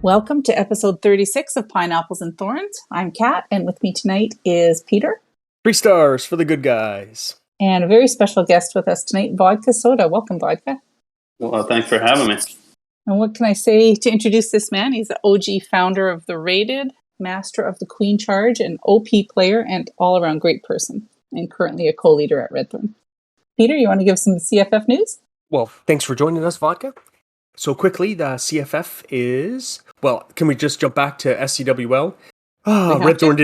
Welcome to episode 36 of Pineapples and Thorns. I'm Kat, and with me tonight is Peter. 3 stars for the good guys. And a very special guest with us tonight, Vodka Soda. Welcome, Vodka. Well, thanks for having me. And what can I say to introduce this man? He's the OG founder of The Rated, master of the Queen Charge, an OP player, and all-around great person, and currently a co-leader at Redthorn. Peter, you want to give some CFF news? Well, thanks for joining us, Vodka. So quickly, the CFF is... Well, can we just jump back to SCWL? Redthorn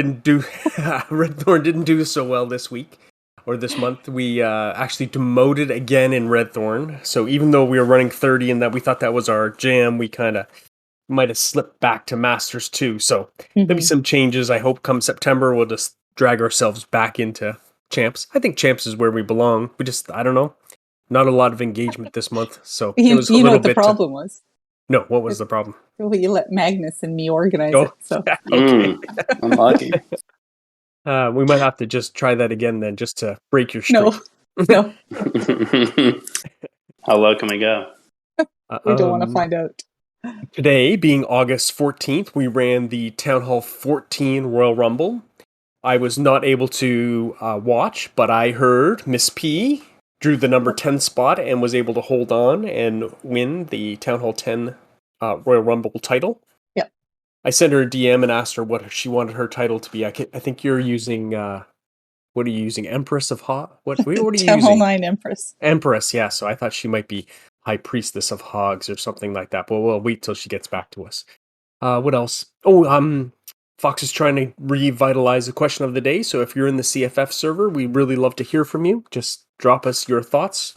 didn't do so well this week, or this month. We actually demoted again in Redthorn. So even though we were running 30 and that we thought that was our jam, we kind of might have slipped back to Masters 2. So there'll be some changes. I hope come September we'll just drag ourselves back into Champs. I think Champs is where we belong. I don't know. Not a lot of engagement this month. So it was you know what the problem was? No, what was the problem? Well, you let Magnus and me organize it. So. Okay. Unlucky. We might have to just try that again then, just to break your streak. No. How low can we go? We don't want to find out. Today, being August 14th, we ran the Town Hall 14 Royal Rumble. I was not able to watch, but I heard Miss P drew the number 10 spot and was able to hold on and win the Town Hall 10 Royal Rumble title. Yep. I sent her a DM and asked her what she wanted her title to be. I think you're using... what are you using? Empress of Hog? What are you using? Town Hall 9 Empress. Empress, yeah. So I thought she might be High Priestess of Hogs or something like that. But we'll wait till she gets back to us. What else? Fox is trying to revitalize the question of the day. So if you're in the CFF server, we really love to hear from you. Just drop us your thoughts.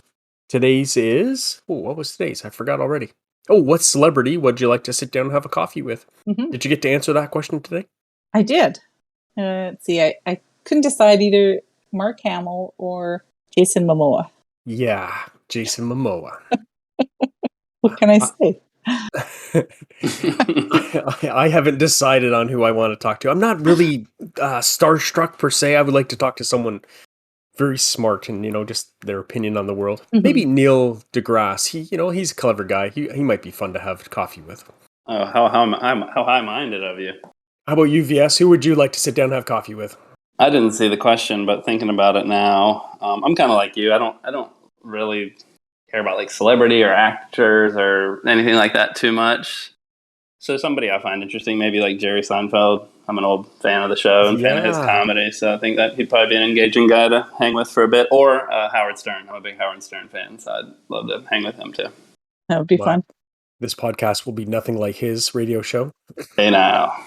Today's is... Oh, what was today's? I forgot already. Oh, what celebrity would you like to sit down and have a coffee with? Mm-hmm. Did you get to answer that question today? I did. Let's see. I couldn't decide either Mark Hamill or Jason Momoa. Yeah, Jason Momoa. What can I say? I haven't decided on who I want to talk to. I'm not really starstruck per se. I would like to talk to someone very smart and, just their opinion on the world. Mm-hmm. Maybe Neil deGrasse. He's a clever guy. He might be fun to have coffee with. Oh, how high-minded of you. How about you, VS? Who would you like to sit down and have coffee with? I didn't see the question, but thinking about it now, I'm kind of like you. I don't really care about like celebrity or actors or anything like that too much. So somebody I find interesting, maybe like Jerry Seinfeld. I'm an old fan of the show and fan of his comedy, so I think that he'd probably be an engaging guy to hang with for a bit. Or Howard Stern. I'm a big Howard Stern fan, so I'd love to hang with him too. That would be fun. This podcast will be nothing like his radio show. Hey now.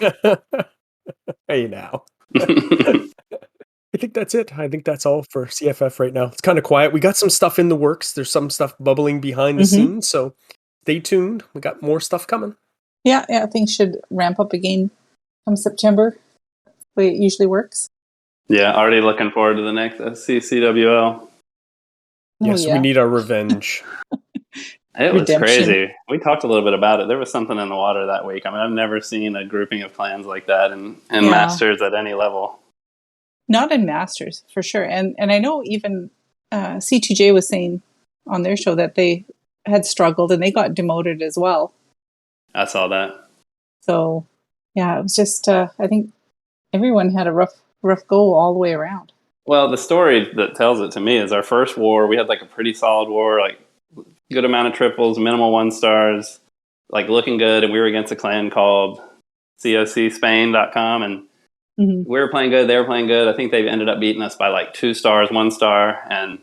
Hey now. I think that's it. I think that's all for CFF right now. It's kind of quiet. We got some stuff in the works. There's some stuff bubbling behind the scenes, so stay tuned. We got more stuff coming. Yeah, things should ramp up again come September. The way it usually works. Yeah, already looking forward to the next CWL. Yes, we need our revenge. It was crazy. We talked a little bit about it. There was something in the water that week. I mean, I've never seen a grouping of clans like that in Masters at any level. Not in Masters, for sure. And I know even C2J was saying on their show that they had struggled and they got demoted as well. I saw that. So, yeah, it was just, I think everyone had a rough go all the way around. Well, the story that tells it to me is our first war, we had like a pretty solid war, like good amount of triples, minimal 1-stars, like looking good. And we were against a clan called COCSpain.com and we were playing good. They were playing good. I think they ended up beating us by like 2 stars, 1 star. And,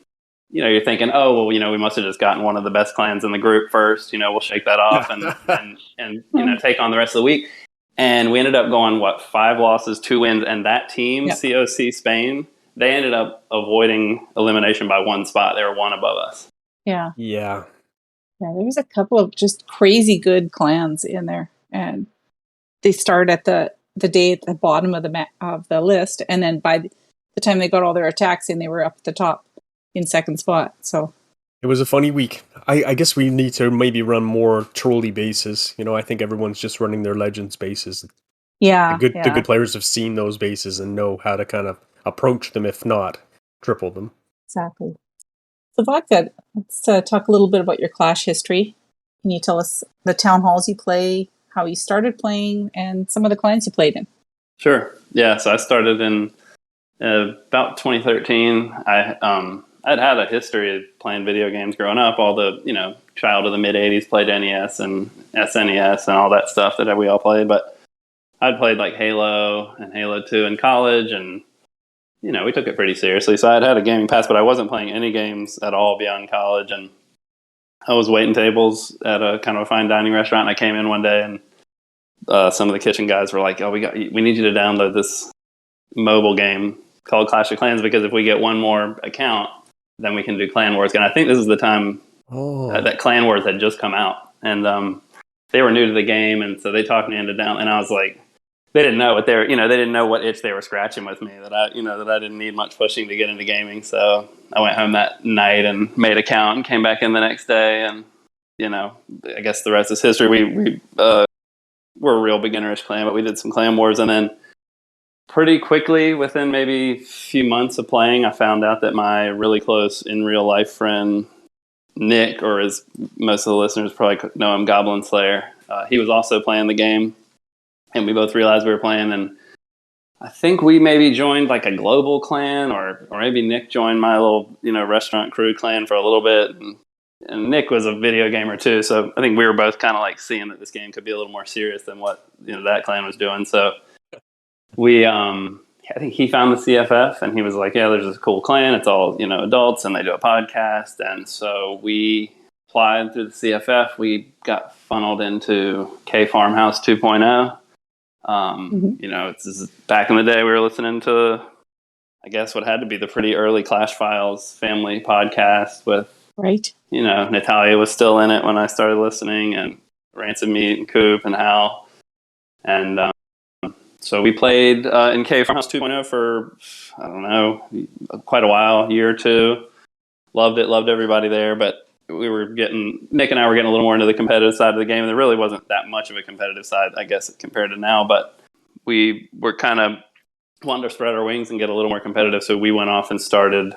you're thinking, oh, well, we must have just gotten one of the best clans in the group first. We'll shake that off and take on the rest of the week. And we ended up going, 5 losses, 2 wins. And that team, COC Spain, they ended up avoiding elimination by 1 spot. They were 1 above us. Yeah. Yeah. Yeah, there was a couple of just crazy good clans in there. And they start at the day at the bottom of the list, and then by the time they got all their attacks in, they were up at the top in second spot. So it was a funny week. I guess we need to maybe run more trolley bases. I think everyone's just running their Legends bases. Yeah, the good players have seen those bases and know how to kind of approach them, if not triple them. Exactly. So Vodka, let's talk a little bit about your Clash history. Can you tell us the town halls you play, how you started playing and some of the clans you played in. Sure. Yeah. So I started in about 2013. I'd had a history of playing video games growing up. All the child of the mid '80s played NES and SNES and all that stuff that we all played. But I'd played like Halo and Halo 2 in college, and we took it pretty seriously. So I'd had a gaming pass, but I wasn't playing any games at all beyond college. And I was waiting tables at a kind of a fine dining restaurant. And I came in one day, and some of the kitchen guys were like, "Oh, we need you to download this mobile game called Clash of Clans, because if we get one more account, then we can do Clan Wars." And I think this is the time that Clan Wars had just come out, and they were new to the game, and so they talked me into down. And I was like, they didn't know what they didn't know what itch they were scratching with me, that I didn't need much pushing to get into gaming. So I went home that night and made an account and came back in the next day, and I guess the rest is history. We were a real beginnerish clan, but we did some Clan Wars, and then pretty quickly, within maybe a few months of playing, I found out that my really close in real life friend Nick, or as most of the listeners probably know him, Goblin Slayer, he was also playing the game, and we both realized we were playing. And I think we maybe joined like a global clan, or maybe Nick joined my little restaurant crew clan for a little bit. And Nick was a video gamer too, so I think we were both kind of like seeing that this game could be a little more serious than what that clan was doing. So we, I think he found the CFF, and he was like, "Yeah, there's this cool clan. It's all adults, and they do a podcast." And so we applied through the CFF. We got funneled into K Farmhouse 2.0. This is back in the day. We were listening to, I guess, what had to be the pretty early Clash Files family podcast with. Right. Natalia was still in it when I started listening, and Ransom Meat and Coop and Hal. And so we played in K Farmhouse 2.0 for, I don't know, quite a while, year or two. Loved it, loved everybody there. But Nick and I were getting a little more into the competitive side of the game. And there really wasn't that much of a competitive side, I guess, compared to now. But we were kind of wanting to spread our wings and get a little more competitive. So we went off and started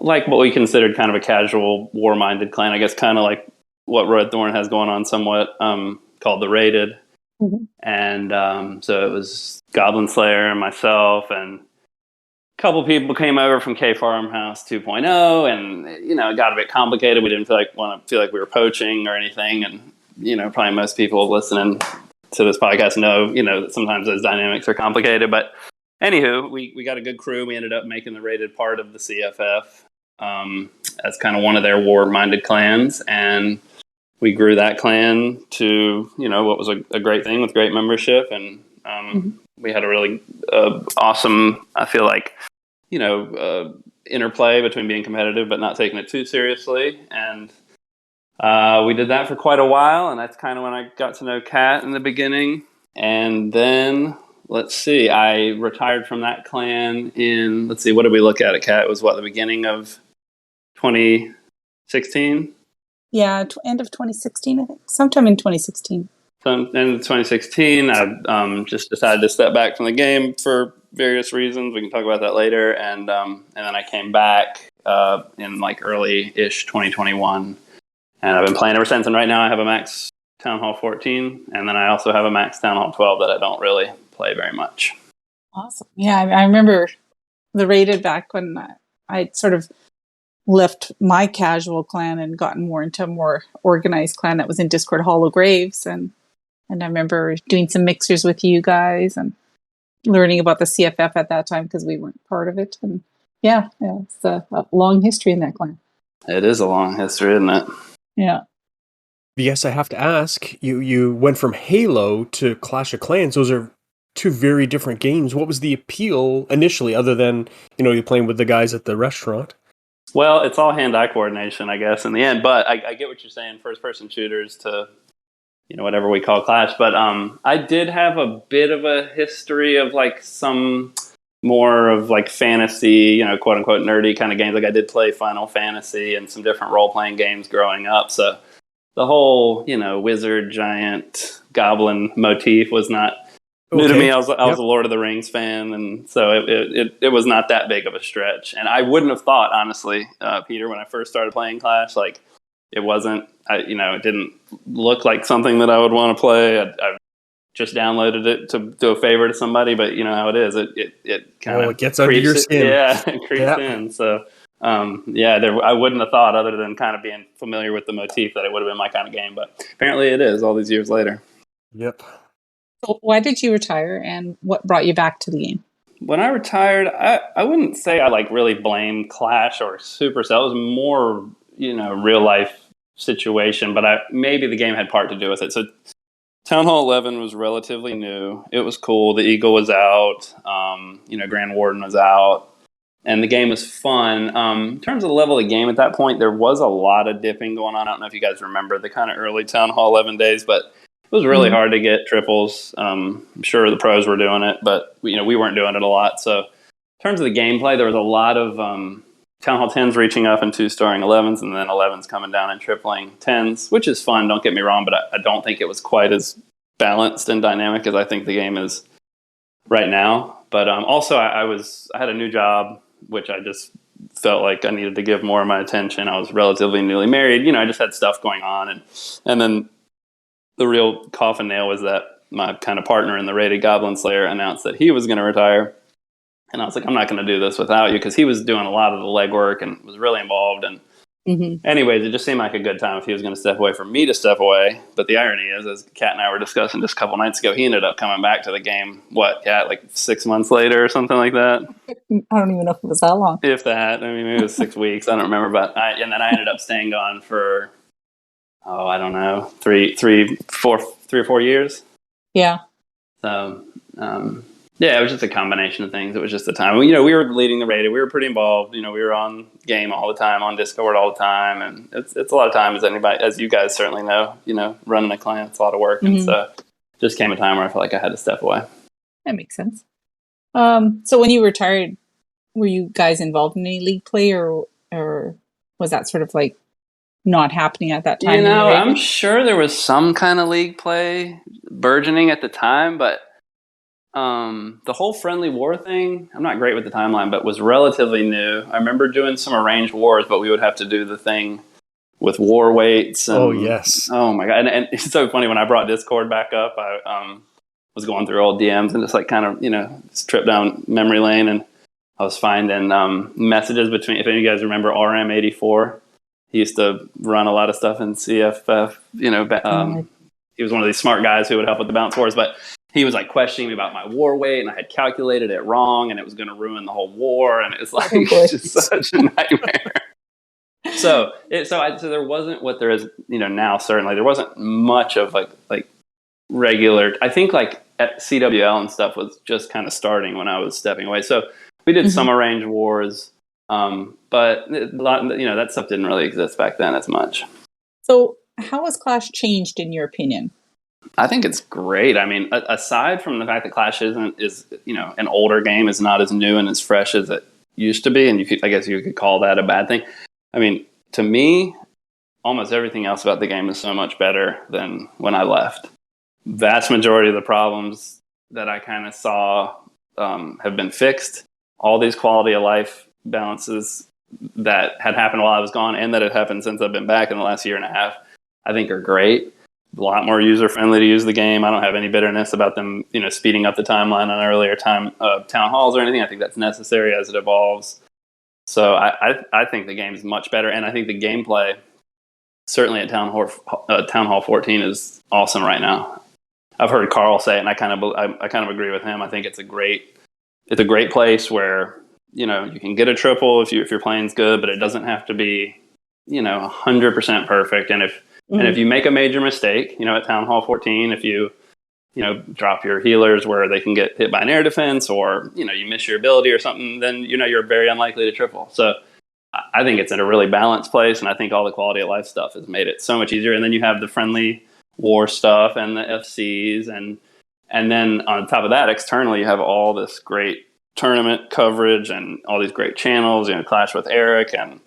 like what we considered kind of a casual war-minded clan, I guess, kind of like what Red Thorn has going on somewhat, called the Raided. Mm-hmm. And so it was Goblin Slayer and myself, and a couple people came over from K Farmhouse 2.0, and it got a bit complicated. We didn't want to feel like we were poaching or anything, and probably most people listening to this podcast know that sometimes those dynamics are complicated. But anywho, we got a good crew. We ended up making the Raided part of the CFF as kind of one of their war-minded clans, and we grew that clan to what was a great thing with great membership, and we had a really awesome, I feel like, interplay between being competitive but not taking it too seriously. And we did that for quite a while, and that's kind of when I got to know Kat in the beginning. And then let's see, I retired from that clan in, what did we look at Kat? It was the beginning of 2016? Yeah, end of 2016, I think. Sometime in 2016. So end of 2016, I just decided to step back from the game for various reasons. We can talk about that later. And then I came back in like early-ish 2021. And I've been playing ever since. And right now I have a max Town Hall 14. And then I also have a max Town Hall 12 that I don't really play very much. Awesome. Yeah, I remember the Raided back when I sort of left my casual clan and gotten more into a more organized clan that was in Discord, Hollow Graves, and I remember doing some mixers with you guys and learning about the CFF at that time because we weren't part of it. And yeah, it's a long history in that clan. It is a long history, isn't it? Yeah. Yes, I have to ask, you went from Halo to Clash of Clans. Those are two very different games. What was the appeal initially, other than you playing with the guys at the restaurant? Well, it's all hand-eye coordination, I guess, in the end. But I get what you're saying, first-person shooters to, whatever we call Clash. But I did have a bit of a history of, like, some more of, like, fantasy, quote-unquote nerdy kind of games. Like, I did play Final Fantasy and some different role-playing games growing up. So the whole, wizard, giant, goblin motif was not new to me. I was a Lord of the Rings fan, and so it was not that big of a stretch. And I wouldn't have thought, honestly, Peter, when I first started playing Clash, like It wasn't, it didn't look like something that I would want to play. I just downloaded it to do a favor to somebody, but you know how it is. It kind of it gets under your skin. it creeps in. So, I wouldn't have thought, other than kind of being familiar with the motif, that it would have been my kind of game. But apparently, it is all these years later. Yep. So why did you retire, and what brought you back to the game? When I retired, I wouldn't say I really blamed Clash or Supercell. It was more, real life situation, but maybe the game had part to do with it. So Town Hall 11 was relatively new. It was cool. The Eagle was out. Grand Warden was out. And the game was fun. In terms of the level of the game at that point, there was a lot of dipping going on. I don't know if you guys remember the kind of early Town Hall 11 days, but it was really hard to get triples. I'm sure the pros were doing it, but we weren't doing it a lot. So in terms of the gameplay, there was a lot of Town Hall 10s reaching up and 2-starring 11s, and then 11s coming down and tripling 10s, which is fun, don't get me wrong, but I don't think it was quite as balanced and dynamic as I think the game is right now. But also, I had a new job, which I just felt like I needed to give more of my attention. I was relatively newly married. I just had stuff going on. And then the real coffin nail was that my kind of partner in the Rated Goblin Slayer announced that he was going to retire. And I was like, I'm not going to do this without you, because he was doing a lot of the legwork and was really involved. And anyways, it just seemed like a good time if he was going to step away for me to step away. But the irony is, as Kat and I were discussing just a couple nights ago, he ended up coming back to the game, Kat, like 6 months later or something like that? I don't even know if it was that long. If that. I mean, maybe it was 6 weeks. I don't remember. But and then I ended up staying on for, I don't know, 3 or 4 years. Yeah. So, it was just a combination of things. It was just the time. We were leading the rated. We were pretty involved. We were on game all the time, on Discord all the time, and it's a lot of time, as you guys certainly know. Running a clan, it's a lot of work, and so just came a time where I felt like I had to step away. That makes sense. So when you retired, were you guys involved in any league play, or was that sort of like not happening at that time? I'm sure there was some kind of league play burgeoning at the time, but the whole friendly war thing, I'm not great with the timeline, but was relatively new. I remember doing some arranged wars, but we would have to do the thing with war weights. And, oh, yes. Oh, my God. And it's so funny, when I brought Discord back up, I was going through old DMs and just like kind of, just trip down memory lane. And I was finding messages between, if any of you guys remember RM84, he used to run a lot of stuff in CFF. He was one of these smart guys who would help with the bounce wars, but he was like questioning me about my war weight, and I had calculated it wrong, and it was going to ruin the whole war, and it's like just such a nightmare. So there wasn't what there is, now. Certainly, there wasn't much of like regular. I think like at CWL and stuff was just kind of starting when I was stepping away. So we did some arranged wars, but a lot, that stuff didn't really exist back then as much. So how has Clash changed, in your opinion? I think it's great. I mean, aside from the fact that Clash is an older game, is not as new and as fresh as it used to be, and I guess you could call that a bad thing. I mean, to me, almost everything else about the game is so much better than when I left. Vast majority of the problems that I kind of saw have been fixed. All these quality of life balances that had happened while I was gone, and that had happened since I've been back in the last year and a half, I think are great. A lot more user-friendly to use the game. I don't have any bitterness about them, speeding up the timeline on earlier town halls or anything. I think that's necessary as it evolves. So I think the game is much better, and I think the gameplay, certainly at Town Hall 14, is awesome right now. I've heard Carl say it, and I kind of agree with him. I think it's a great place where you can get a triple if your playing's good, but it doesn't have to be 100% perfect. And if you make a major mistake, at Town Hall 14, if you drop your healers where they can get hit by an air defense, or you miss your ability or something, then you're very unlikely to triple. So I think it's in a really balanced place, and I think all the quality of life stuff has made it so much easier. And then you have the friendly war stuff and the FCs, and then on top of that, externally, you have all this great tournament coverage and all these great channels. Clash with Eric and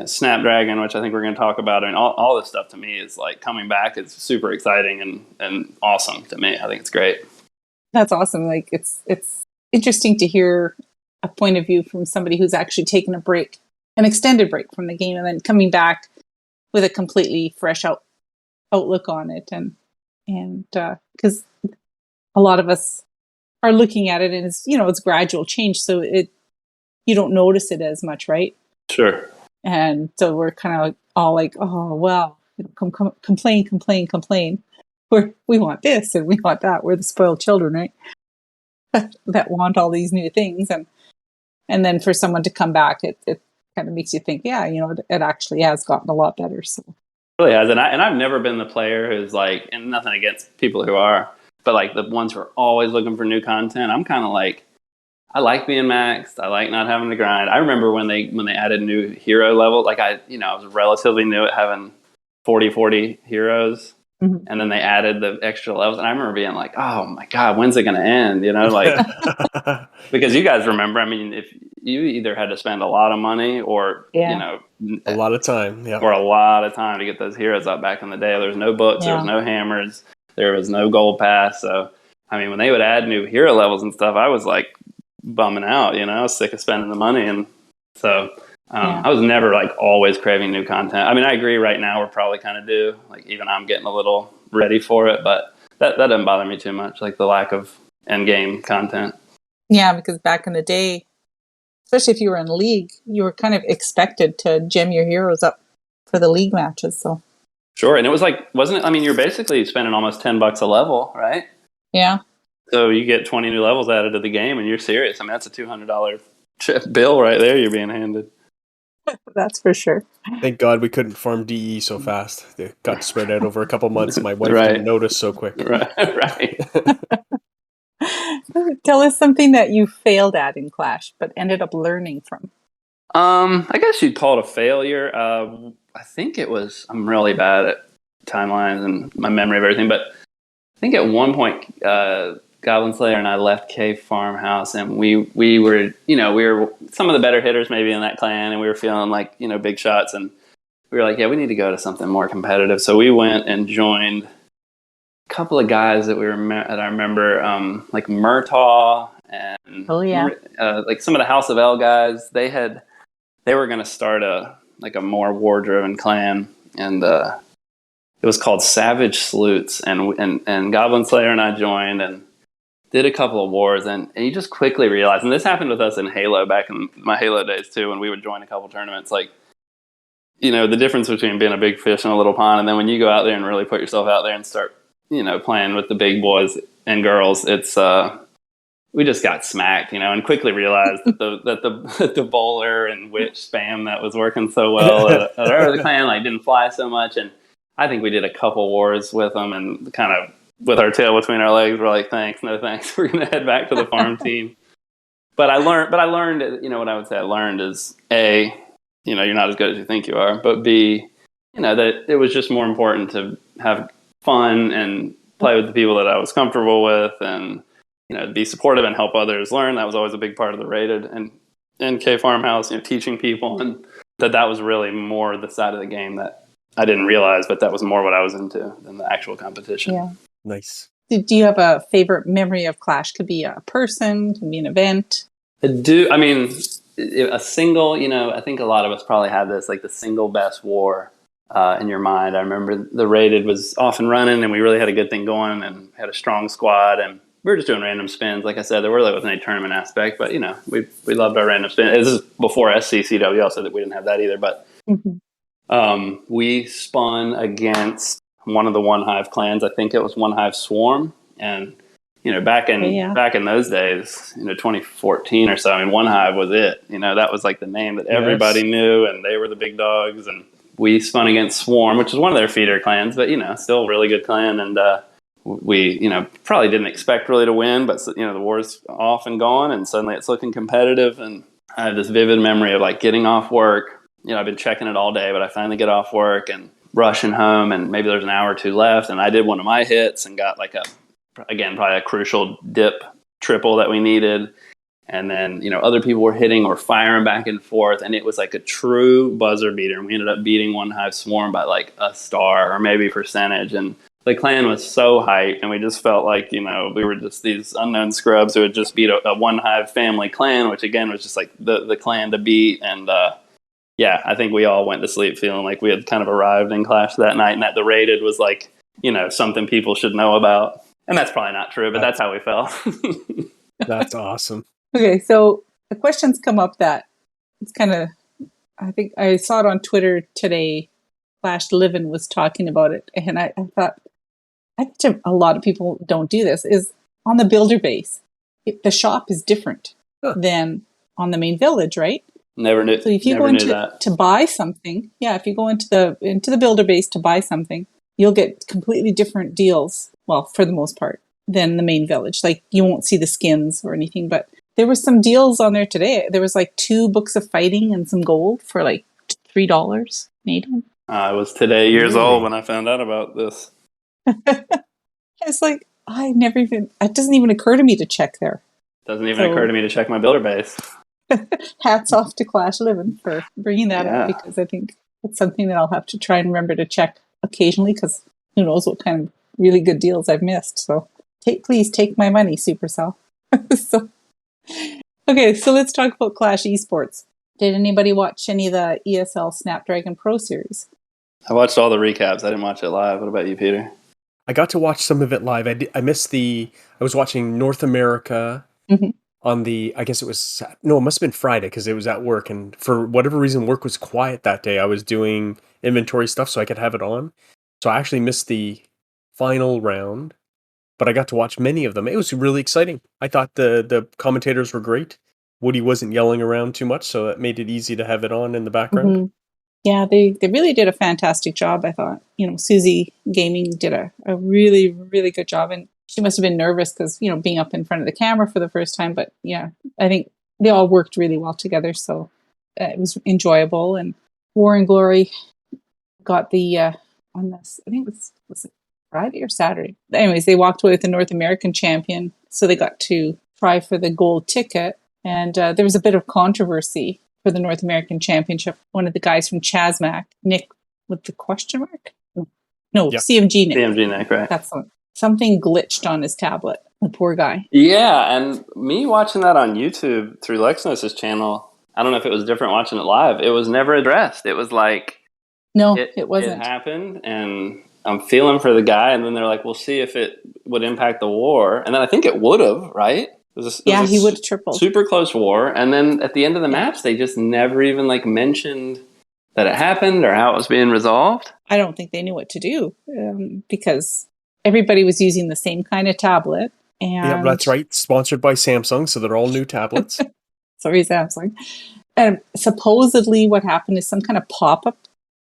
Snapdragon, which I think we're going to talk about. I mean, all this stuff to me is like coming back is super exciting and awesome to me. I think it's great. That's awesome. Like it's interesting to hear a point of view from somebody who's actually taken a break, an extended break from the game, and then coming back with a completely fresh outlook on it, and because a lot of us are looking at it, and it's gradual change, so you don't notice it as much, right? Sure. And so we're kind of all like, oh well, complain. We want this and we want that. We're the spoiled children, right? That want all these new things, and then for someone to come back, it kind of makes you think, yeah, it actually has gotten a lot better. So It really has, and I've never been the player who's like, and nothing against people who are, but like the ones who are always looking for new content. I'm kind of like, I like being maxed. I like not having to grind. I remember when they added new hero levels. Like I was relatively new at having 40 heroes, and then they added the extra levels. And I remember being like, "Oh my god, when's it going to end?" Like because you guys remember. I mean, if you either had to spend a lot of money or yeah. A lot of time, yeah, or a lot of time to get those heroes up back in the day. There was no books, there was no hammers, there was no gold pass. So I mean, when they would add new hero levels and stuff, I was like bumming out, I was sick of spending the money. And so I was never like always craving new content. I mean, I agree right now we're probably kind of due, like even I'm getting a little ready for it, but that doesn't bother me too much, like the lack of end game content. Yeah, because back in the day, especially if you were in league, you were kind of expected to gem your heroes up for the league matches. So sure. And it was like, wasn't it, I mean, you're basically spending almost $10 a level, right? Yeah. So you get 20 new levels added to the game and you're serious. I mean, that's a $200 bill right there you're being handed. That's for sure. Thank God we couldn't farm DE so fast. They got spread out over a couple months. My wife Right. didn't notice so quick. Right. Tell us something that you failed at in Clash, but ended up learning from. I guess you'd call it a failure. I think it was, I'm really bad at timelines and my memory of everything, but I think at one point, Goblin Slayer and I left Cave Farmhouse, and we were, we were some of the better hitters maybe in that clan, and we were feeling like, big shots, and we were like, yeah, we need to go to something more competitive. So we went and joined a couple of guys that that I remember, like Murtaugh and like some of the House of L guys. They were going to start a more war driven clan, and it was called Savage Sleuths, and Goblin Slayer and I joined and did a couple of wars, and you just quickly realize, and this happened with us in Halo back in my Halo days too, when we would join a couple tournaments, like, the difference between being a big fish in a little pond, and then when you go out there and really put yourself out there and start, playing with the big boys and girls, it's, we just got smacked, and quickly realized that the bowler and witch spam that was working so well at our other clan, didn't fly so much. And I think we did a couple wars with them, and kind of with our tail between our legs, we're like, thanks, no thanks. We're going to head back to the farm team. But I learned, what I would say I learned is A, you're not as good as you think you are, but B, that it was just more important to have fun and play with the people that I was comfortable with, and, be supportive and help others learn. That was always a big part of the Rated and K Farmhouse, teaching people, and that was really more the side of the game that I didn't realize, but that was more what I was into than the actual competition. Yeah. Nice. Do you have a favorite memory of Clash? Could be a person, could be an event. I do. I mean, a single, I think a lot of us probably have this, like the single best war in your mind. I remember the Rated was off and running, and we really had a good thing going and had a strong squad, and we were just doing random spins. Like I said, there really wasn't any tournament aspect, but, we loved our random spin. This is before SCCWL, so that we didn't have that either, but we spun against one of the One Hive clans. I think it was One Hive Swarm, and back in those days, 2014 or so. I mean, One Hive was it. That was like the name that everybody knew, and they were the big dogs. And we spun against Swarm, which is one of their feeder clans, but still a really good clan. And we probably didn't expect really to win, but the war's off and gone, and suddenly it's looking competitive. And I have this vivid memory of like getting off work. I've been checking it all day, but I finally get off work and rushing home, and maybe there's an hour or two left, and I did one of my hits and got probably a crucial dip triple that we needed. And then, other people were hitting or firing back and forth, and it was like a true buzzer beater. And we ended up beating One Hive Swarm by like a star or maybe percentage. And the clan was so hyped, and we just felt like, we were just these unknown scrubs who had just beat a One Hive family clan, which again was just like the clan to beat. And yeah, I think we all went to sleep feeling like we had kind of arrived in Clash that night, and that the rated was like, something people should know about. And that's probably not true, but that's how we felt. That's awesome. Okay, so the questions come up that it's kind of, I think I saw it on Twitter today. Flash Livin was talking about it, and I thought, I bet a lot of people don't do this, is on the builder base. The shop is different than on the main village, right? Never knew. So if you go into to buy something, if you go into the builder base to buy something, you'll get completely different deals. Well, for the most part, than the main village. Like you won't see the skins or anything, but there was some deals on there today. There was like 2 books of fighting and some gold for like $3 Canadian. I was today years old when I found out about this. It's like it doesn't even occur to me to check there. Doesn't even occur to me to check my builder base. Hats off to Clash Livin for bringing that up, because I think it's something that I'll have to try and remember to check occasionally, because who knows what kind of really good deals I've missed. So please take my money, Supercell. Okay, so let's talk about Clash Esports. Did anybody watch any of the ESL Snapdragon Pro Series? I watched all the recaps. I didn't watch it live. What about you, Peter? I got to watch some of it live. I missed I was watching North America on I guess it was, no, it must have been Friday because it was at work. And for whatever reason, work was quiet that day. I was doing inventory stuff so I could have it on. So I actually missed the final round, but I got to watch many of them. It was really exciting. I thought the commentators were great. Woody wasn't yelling around too much, so it made it easy to have it on in the background. Mm-hmm. Yeah, they really did a fantastic job, I thought. Susie Gaming did a really, really good job. And she must have been nervous because, being up in front of the camera for the first time. But yeah, I think they all worked really well together. So it was enjoyable. And War and Glory got the, on this, I think was it Friday or Saturday? Anyways, they walked away with the North American champion. So they got to try for the gold ticket. And there was a bit of controversy for the North American Championship. One of the guys from Chasmac, Nick with the question mark? No, yep. CMG Nick. CMG Nick, right. That's something glitched on his tablet. The poor guy. Yeah, and me watching that on YouTube through Lexnos' channel, I don't know if it was different watching it live. It was never addressed. It was like... No, it wasn't. It happened, and I'm feeling for the guy, and then they're like, we'll see if it would impact the war. And then I think it would have, right? He would have tripled. Super close war. And then at the end of the match, they just never even mentioned that it happened or how it was being resolved. I don't think they knew what to do because everybody was using the same kind of tablet. And yeah, that's right. Sponsored by Samsung, so they're all new tablets. Sorry, Samsung. And supposedly what happened is some kind of pop-up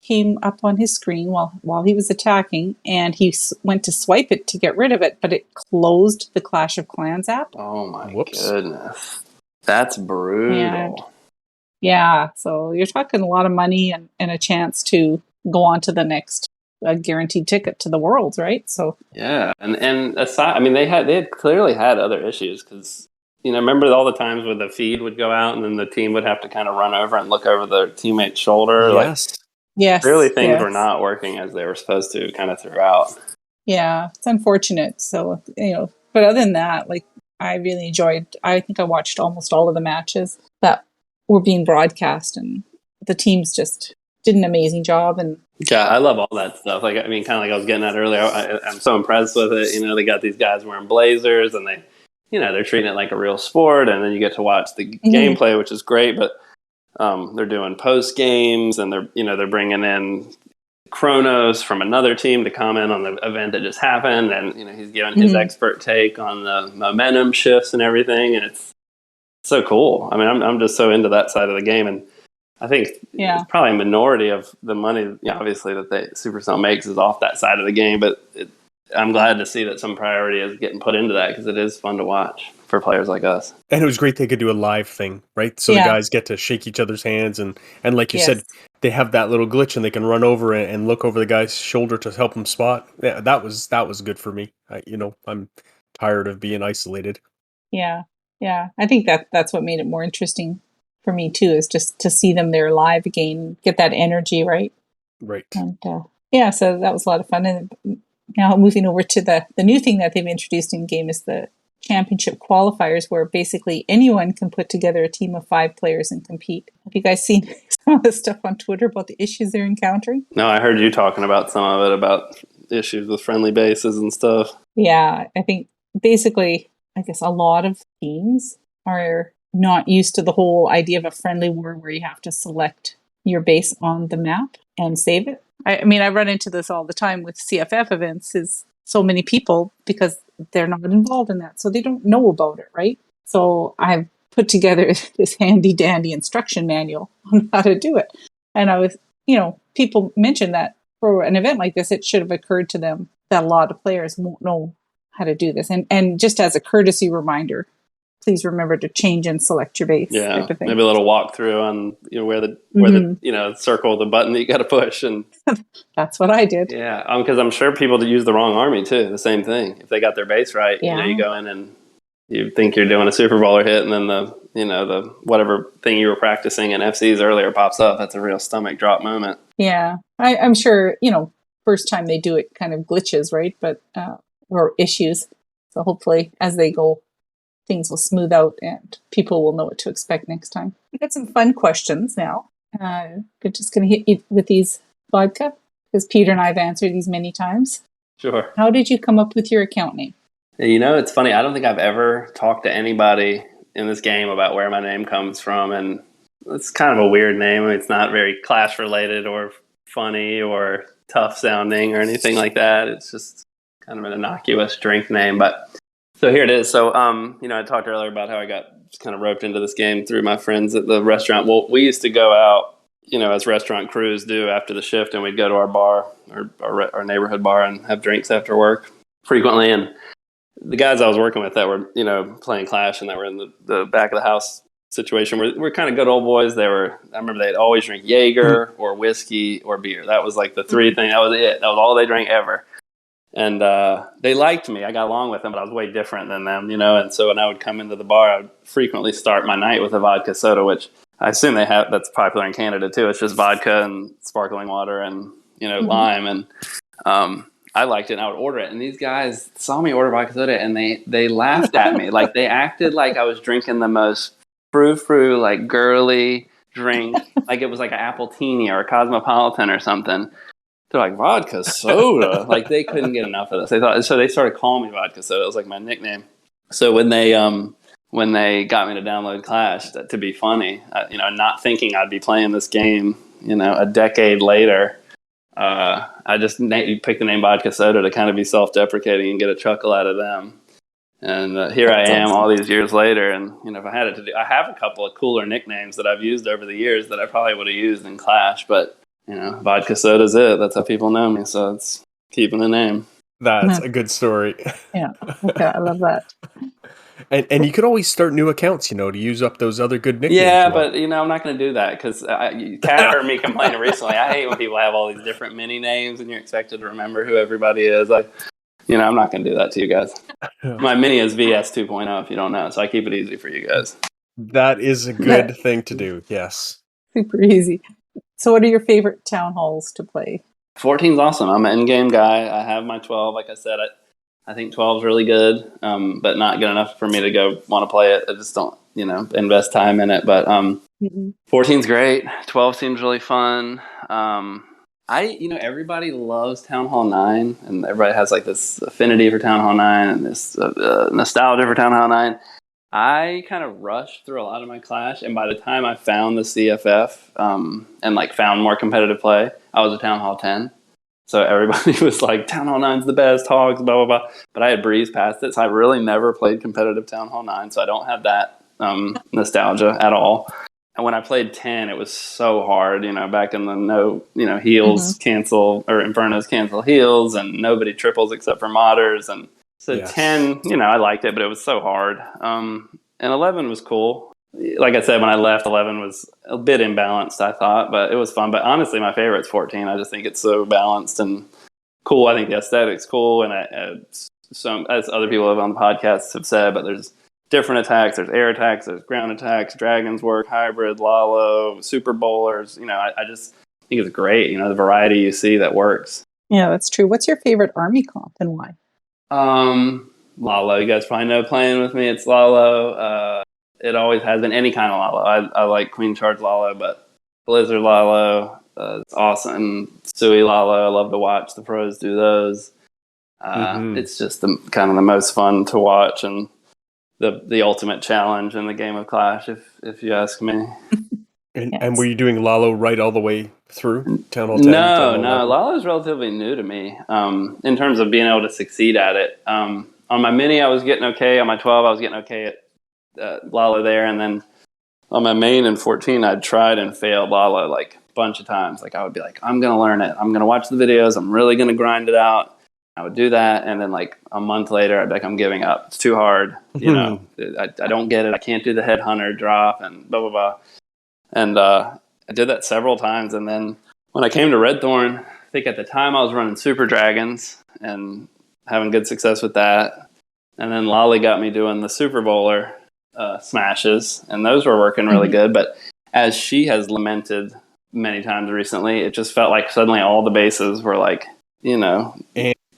came up on his screen while he was attacking, and he went to swipe it to get rid of it, but it closed the Clash of Clans app. Oh my goodness. That's brutal. Yeah, so you're talking a lot of money and a chance to go on to the next guaranteed ticket to the Worlds, right? So yeah, and aside, they had clearly had other issues because remember all the times where the feed would go out and then the team would have to kind of run over and look over their teammate's shoulder. Yes. Yes. Clearly things were not working as they were supposed to kind of throughout. Yeah, it's unfortunate. So, but other than that, I really enjoyed, I think I watched almost all of the matches that were being broadcast, and the teams just did an amazing job. And yeah, I love all that stuff. Kind of like I was getting at earlier, I'm so impressed with it. They got these guys wearing blazers and they, they're treating it like a real sport. And then you get to watch the gameplay, which is great, but they're doing post games, and they're bringing in Kronos from another team to comment on the event that just happened, and he's giving his expert take on the momentum shifts and everything, and it's so cool. I'm just so into that side of the game, and I think it's probably a minority of the money, obviously, that Supercell makes is off that side of the game, but I'm glad to see that some priority is getting put into that because it is fun to watch for players like us. And it was great they could do a live thing, right? So the guys get to shake each other's hands, and like you said, they have that little glitch and they can run over and look over the guy's shoulder to help him spot. Yeah, that was good for me. I'm tired of being isolated. Yeah. I think that's what made it more interesting for me too, is just to see them there live again, get that energy, right? Right. And so that was a lot of fun. And now moving over to the new thing that they've introduced in game is the championship qualifiers where basically anyone can put together a team of 5 players and compete. Have you guys seen some of the stuff on Twitter about the issues they're encountering? No, I heard you talking about some of it, about issues with friendly bases and stuff. Yeah, I think basically, I guess a lot of teams are not used to the whole idea of a friendly war where you have to select your base on the map and save it. I mean, I run into this all the time with CFF events, is so many people, because they're not involved in that, so they don't know about it, right? So I've put together this handy dandy instruction manual on how to do it. And I was, people mentioned that for an event like this, it should have occurred to them that a lot of players won't know how to do this. And just as a courtesy reminder, please remember to change and select your base. Yeah, type of thing. maybe a little walkthrough on where the circle the button that you got to push, and that's what I did. Yeah, because I'm sure people use the wrong army too. The same thing. If they got their base right, Yeah. You go in and you think you're doing a Super Bowler hit, and then the whatever thing you were practicing in FCs earlier pops up. That's a real stomach drop moment. Yeah, I'm sure first time they do it kind of glitches, right? But or issues. So hopefully, as they go, things will smooth out and people will know what to expect next time. We got some fun questions now. We're just going to hit you with these, Vodka, because Peter and I have answered these many times. Sure. How did you come up with your account name? It's funny. I don't think I've ever talked to anybody in this game about where my name comes from, and it's kind of a weird name. It's not very Clash related or funny or tough sounding or anything like that. It's just kind of an innocuous drink name, but so here it is. So, I talked earlier about how I got kind of roped into this game through my friends at the restaurant. Well, we used to go out, as restaurant crews do after the shift, and we'd go to our bar, our neighborhood bar, and have drinks after work frequently. And the guys I was working with that were, playing Clash and that were in the back of the house situation were kind of good old boys. I remember they'd always drink Jaeger or whiskey or beer. That was like the three things. That was it. That was all they drank ever. And they liked me. I got along with them, but I was way different than them, And so when I would come into the bar, I would frequently start my night with a vodka soda, which I assume that's popular in Canada too. It's just vodka and sparkling water and lime. And I liked it, and I would order it. And these guys saw me order vodka soda, and they laughed at me. Like, they acted like I was drinking the most frou-frou, like girly drink, like it was like an Appletini or a Cosmopolitan or something. They're like, vodka soda? Like, they couldn't get enough of this. So they started calling me vodka soda. It was like my nickname. So when they got me to download Clash, to be funny, not thinking I'd be playing this game, a decade later, I just picked the name vodka soda to kind of be self-deprecating and get a chuckle out of them. And here I am all these years later. And, if I had it to do, I have a couple of cooler nicknames that I've used over the years that I probably would have used in Clash, but vodka soda's it. That's how people know me. So it's keeping the name. That's a good story. Yeah. Okay, I love that. And you could always start new accounts, to use up those other good nicknames. Yeah, but I'm not going to do that because Kat heard me complaining recently. I hate when people have all these different mini names and you're expected to remember who everybody is. I'm not going to do that to you guys. My mini is VS 2.0 if you don't know, so I keep it easy for you guys. That is a good thing to do. Yes. Super easy. So what are your favorite town halls to play? 14's awesome. I'm an in-game guy. I have my 12. Like I said, I think 12's really good, but not good enough for me to go want to play it. I just don't, invest time in it. But 14's great. 12 seems really fun. Everybody loves Town Hall 9, and everybody has like this affinity for Town Hall 9 and this nostalgia for Town Hall 9. I kind of rushed through a lot of my Clash, and by the time I found the CFF and like found more competitive play, I was a Town Hall 10. So everybody was like, Town Hall 9's the best, Hogs, blah, blah, blah. But I had breezed past it, so I really never played competitive Town Hall 9, so I don't have that nostalgia at all. And when I played 10, it was so hard, back in the heals cancel, or Infernos cancel heals, and nobody triples except for modders. And so yes. 10, I liked it, but it was so hard. And 11 was cool. Like I said, when I left, 11 was a bit imbalanced, I thought, but it was fun. But honestly, my favorite's 14. I just think it's so balanced and cool. I think the aesthetic's cool. And as other people on the podcast have said, but there's different attacks. There's air attacks, there's ground attacks, dragons work, hybrid, Lalo, super bowlers. I just think it's great. The variety you see that works. Yeah, that's true. What's your favorite army comp and why? Lalo. You guys probably know playing with me. It's Lalo. It always has been any kind of Lalo. I like Queen Charge Lalo, but Blizzard Lalo, it's awesome. Sui Lalo, I love to watch the pros do those. It's just kind of the most fun to watch and the ultimate challenge in the game of Clash, if you ask me. And were you doing Lalo right all the way through Town Hall 10? No, Lalo is relatively new to me in terms of being able to succeed at it. On my Mini, I was getting okay. On my 12, I was getting okay at Lalo there. And then on my main and 14, I'd tried and failed Lalo like a bunch of times. Like I would be like, I'm going to learn it. I'm going to watch the videos. I'm really going to grind it out. I would do that. And then like a month later, I'd be like, I'm giving up. It's too hard. You know, I don't get it. I can't do the headhunter drop and blah, blah, blah. And I did that several times. And then when I came to Red Thorn, I think at the time I was running Super Dragons and having good success with that. And then Lolly got me doing the Super Bowler smashes, and those were working really good. But as she has lamented many times recently, it just felt like suddenly all the bases were like, you know,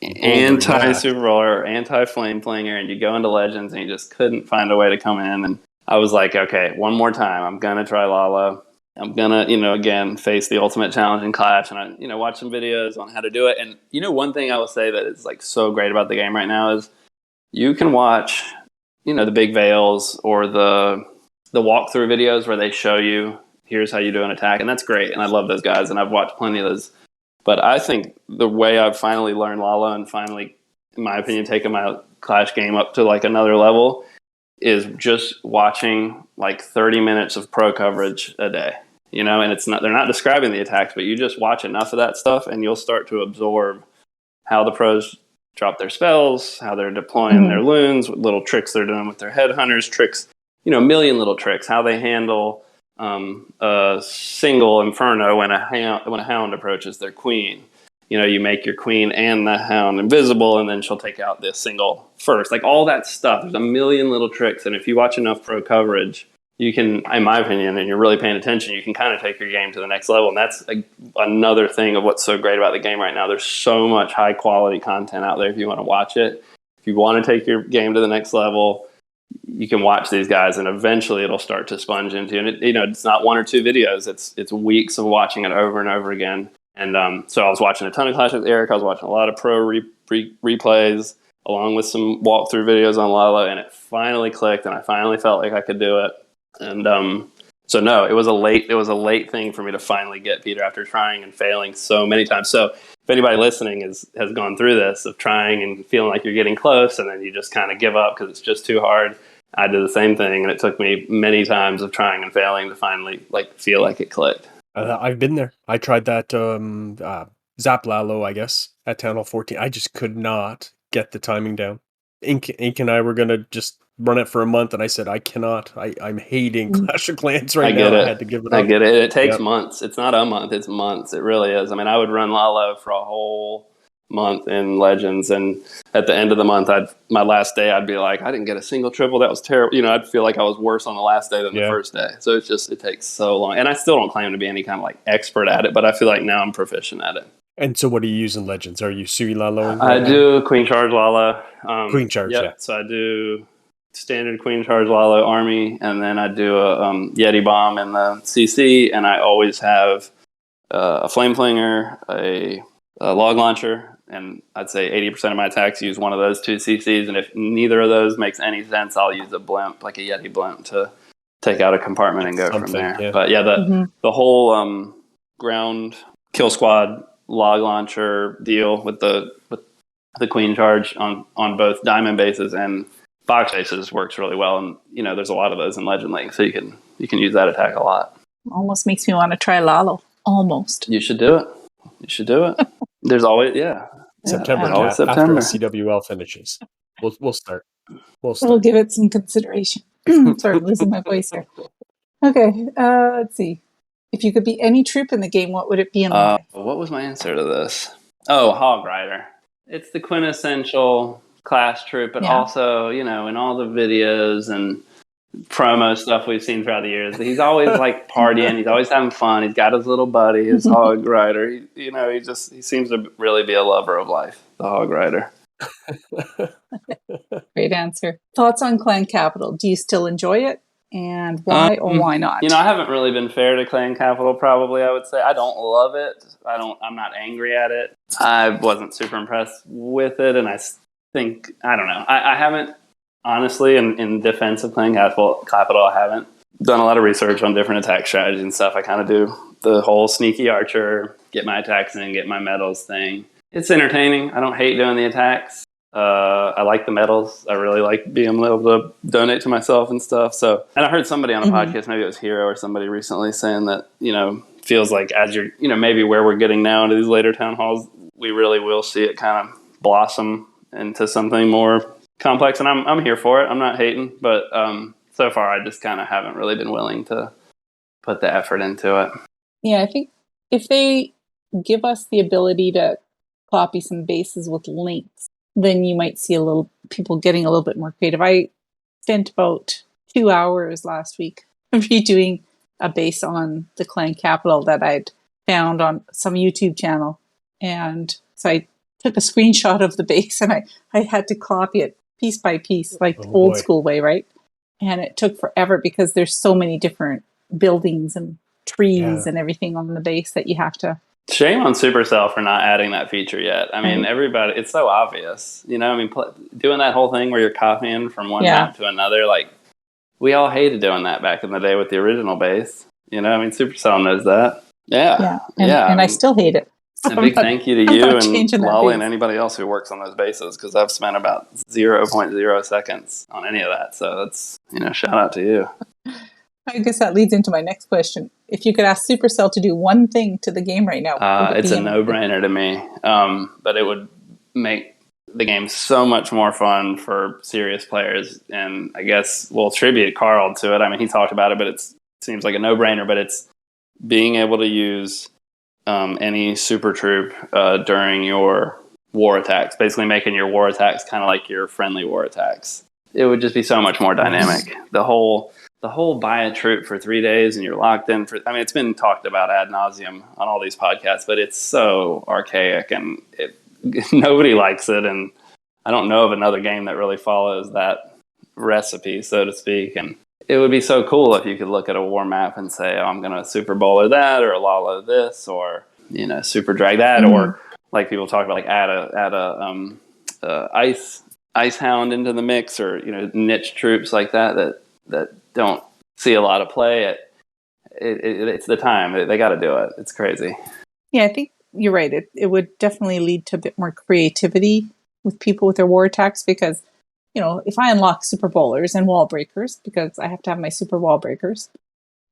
anti-Super Bowler, anti-Flame Flinger, and you go into Legends and you just couldn't find a way to come in. And I was like, okay, one more time. I'm going to try Lalo. I'm going to, again, face the ultimate challenge in Clash. And I, watch some videos on how to do it. And, one thing I will say that is like so great about the game right now is you can watch, the big veils or the walkthrough videos where they show you, here's how you do an attack. And that's great. And I love those guys. And I've watched plenty of those. But I think the way I've finally learned Lalo and finally, in my opinion, taken my Clash game up to like another level is just watching like 30 minutes of pro coverage a day, and they're not describing the attacks, but you just watch enough of that stuff and you'll start to absorb how the pros drop their spells, how they're deploying their loons, what little tricks they're doing with their headhunters, tricks, a million little tricks, how they handle a single Inferno when a hound approaches their queen. You make your queen and the hound invisible, and then she'll take out this single first. Like all that stuff. There's a million little tricks, and if you watch enough pro coverage, you can, in my opinion, and you're really paying attention, you can kind of take your game to the next level. And that's another thing of what's so great about the game right now. There's so much high quality content out there if you want to watch it. If you want to take your game to the next level, you can watch these guys, and eventually it'll start to sponge into. And it's not one or two videos. It's weeks of watching it over and over again. And so I was watching a ton of Clash with Eric. I was watching a lot of pro replays along with some walkthrough videos on Lalo, and it finally clicked, and I finally felt like I could do it. And so no, it was a late thing for me to finally get Peter after trying and failing so many times. So if anybody listening has gone through this of trying and feeling like you're getting close, and then you just kind of give up because it's just too hard, I did the same thing, and it took me many times of trying and failing to finally feel like it clicked. I've been there. I tried that Zap Lalo, I guess, at Town Hall 14. I just could not get the timing down. Ink and I were going to just run it for a month, and I said, I cannot. I'm hating Clash of Clans right now. I had to give it up. I get it. It takes months. It's not a month. It's months. It really is. I mean, I would run Lalo for a whole month in Legends, and at the end of the month, my last day, I'd be like, I didn't get a single triple. That was terrible. I'd feel like I was worse on the last day than the first day. So it takes so long, and I still don't claim to be any kind of expert at it, but I feel like now I'm proficient at it. And so, what do you use in Legends? Are you Sui Lalo? I do Queen Charge Lalo. Queen Charge, yeah. So I do standard Queen Charge Lalo army, and then I do a Yeti Bomb in the CC, and I always have a Flame Flinger, a Log Launcher, and I'd say 80% of my attacks use one of those two CCs, and if neither of those makes any sense, I'll use a blimp, like a Yeti blimp, to take out a compartment and go from there. Yeah. But yeah, the whole ground kill squad log launcher deal with the Queen Charge on both diamond bases and box bases works really well, and there's a lot of those in Legend League, so you can use that attack a lot. Almost makes me want to try Lalo. Almost. You should do it. There's always September. After CWL finishes, we'll start. We'll give it some consideration. Sorry, I'm losing my voice here. Okay, let's see. If you could be any troop in the game, what would it be and why? What was my answer to this? Oh, Hog Rider. It's the quintessential Clash troop, but also, in all the videos and promo stuff we've seen throughout the years, he's always partying. He's always having fun. He's got his little buddy, his Hog Rider. He seems to really be a lover of life, the Hog Rider. Great. Great answer. Thoughts on Clan Capital? Do you still enjoy it? And why or why not? I haven't really been fair to Clan Capital, probably, I would say. I don't love it. I'm not angry at it. I wasn't super impressed with it, and I think, I don't know. I haven't, honestly, in defense of Clan Capital, I haven't done a lot of research on different attack strategies and stuff. I kind of do the whole sneaky archer, get my attacks in, get my medals thing. It's entertaining. I don't hate doing the attacks. I like the medals. I really like being able to donate to myself and stuff. So, and I heard somebody on a podcast, maybe it was Hero or somebody recently, saying that, feels like as you're, maybe where we're getting now into these later town halls, we really will see it kind of blossom into something more complex. And I'm here for it. I'm not hating, but so far I just kind of haven't really been willing to put the effort into it. Yeah, I think if they give us the ability to copy some bases with links, then you might see people getting a little bit more creative. I spent about 2 hours last week redoing a base on the Clan Capital that I'd found on some YouTube channel. And so I took a screenshot of the base and I had to copy it piece by piece, like old school way, right? And it took forever because there's so many different buildings and trees and everything on the base that you have to. Shame on Supercell for not adding that feature yet. I mean, everybody, it's so obvious, doing that whole thing where you're copying from one map to another, like, we all hated doing that back in the day with the original base. Supercell knows that. Yeah. And I still hate it. So a big thank you to you and Lolly and anybody else who works on those bases, because I've spent about 0.0 seconds on any of that. So that's, shout out to you. I guess that leads into my next question. If you could ask Supercell to do one thing to the game right now, it's a no-brainer to me. But it would make the game so much more fun for serious players. And I guess we'll attribute Carl to it. I mean, he talked about it, but it seems like a no-brainer. But it's being able to use any super troop during your war attacks, basically making your war attacks kind of like your friendly war attacks. It would just be so much more dynamic. The whole buy a troop for 3 days and you're locked in for, I mean, it's been talked about ad nauseum on all these podcasts, but it's so archaic and nobody likes it. And I don't know of another game that really follows that recipe, so to speak. And it would be so cool if you could look at a war map and say, oh, I'm going to super bowler that, or Lalo this, or, super drag that, or like people talk about, like add a ice hound into the mix, or, niche troops like that don't see a lot of play. It's the time. They got to do it. It's crazy. Yeah, I think you're right. It would definitely lead to a bit more creativity with people with their war attacks, because, if I unlock super bowlers and wall breakers, because I have to have my super wall breakers,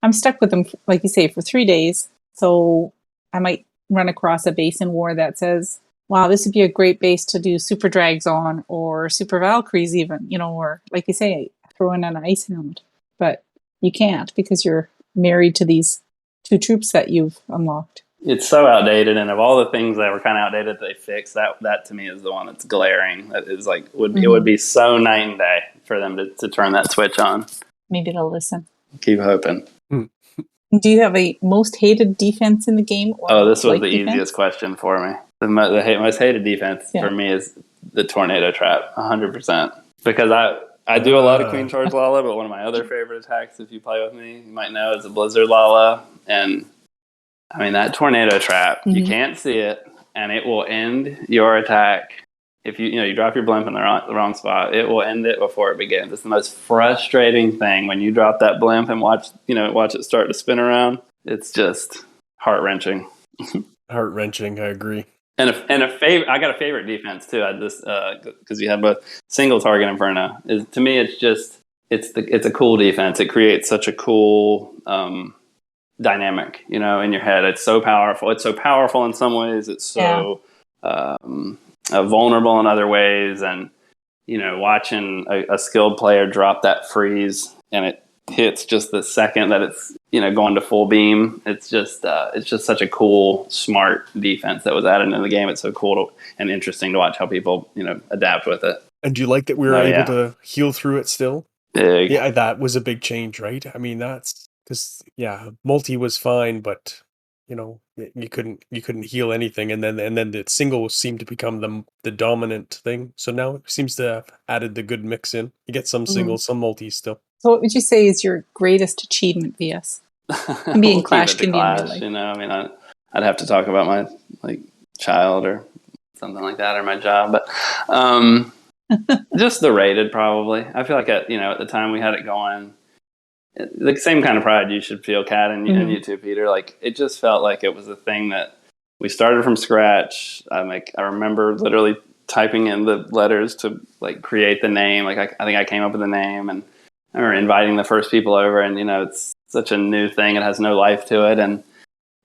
I'm stuck with them, like you say, for 3 days. So I might run across a base in war that says, wow, this would be a great base to do super drags on, or super Valkyries even, or like you say, throw in an ice hound. But you can't, because you're married to these 2 troops that you've unlocked. It's so outdated, and of all the things that were kind of outdated that they fixed, that to me is the one that's glaring. That is like, it would be so night and day for them to turn that switch on. Maybe they'll listen. Keep hoping. Do you have a most hated defense in the game? Or this was the easiest question for me. The most hated defense for me is the tornado trap, 100%. Because I do a lot of Queen Charge Lala, but one of my other favorite attacks, if you play with me, you might know, is a Blizzard Lala. And I mean, that tornado trap, you can't see it, and it will end your attack. If you drop your blimp in the wrong spot, it will end it before it begins. It's the most frustrating thing when you drop that blimp and watch it start to spin around. It's just heart-wrenching. Heart-wrenching, I agree. And I got a favorite defense too. I just because you have both single target Inferno. To me, it's a cool defense. It creates such a cool dynamic, in your head. It's so powerful. It's so powerful in some ways. It's so vulnerable in other ways. And watching a skilled player drop that freeze and it hits just the second that it's going to full beam. It's just such a cool, smart defense that was added into the game. It's so cool and interesting to watch how people adapt with it. And do you like that we were able to heal through it still? Big. Yeah, that was a big change, right? I mean, that's because multi was fine, but you couldn't heal anything, and then the singles seemed to become the dominant thing. So now it seems to have added the good mix in. You get some singles, some multis still. So what would you say is your greatest achievement, VS? Can be in Clash, can be in real life. I mean, I'd have to talk about my child or something like that, or my job, but just the rated probably. I feel like at the time we had it going, the same kind of pride you should feel, Kat, and you too, Peter. Like, it just felt like it was a thing that we started from scratch. I remember literally typing in the letters to create the name. I think I came up with the name, and I remember inviting the first people over, and it's such a new thing. It has no life to it. And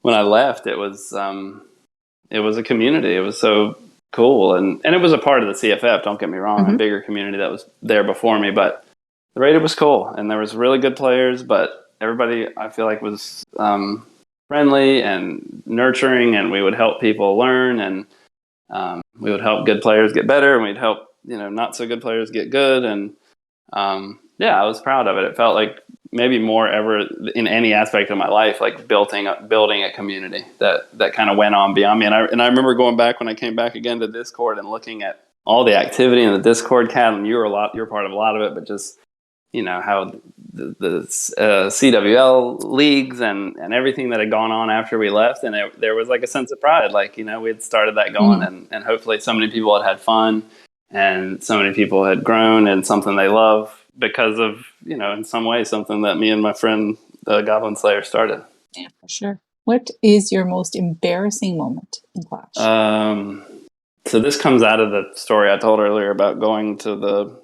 when I left, it was a community. It was so cool. And it was a part of the CFF, don't get me wrong, a bigger community that was there before me, but the rated was cool. And there was really good players, but everybody, I feel like, was friendly and nurturing, and we would help people learn, and we would help good players get better, and we'd help, not so good players get good. And I was proud of it. It felt like maybe more ever in any aspect of my life, like building a community that kind of went on beyond me. And I remember going back when I came back again to Discord and looking at all the activity in the Discord, Cat, and you're part of a lot of it, but just how the CWL leagues and everything that had gone on after we left, and there was like a sense of pride, we had started that going, and hopefully so many people had fun, and so many people had grown in something they love because of, in some way, something that me and my friend, the Goblin Slayer, started. Yeah, for sure. What is your most embarrassing moment in Clash? So this comes out of the story I told earlier about going to the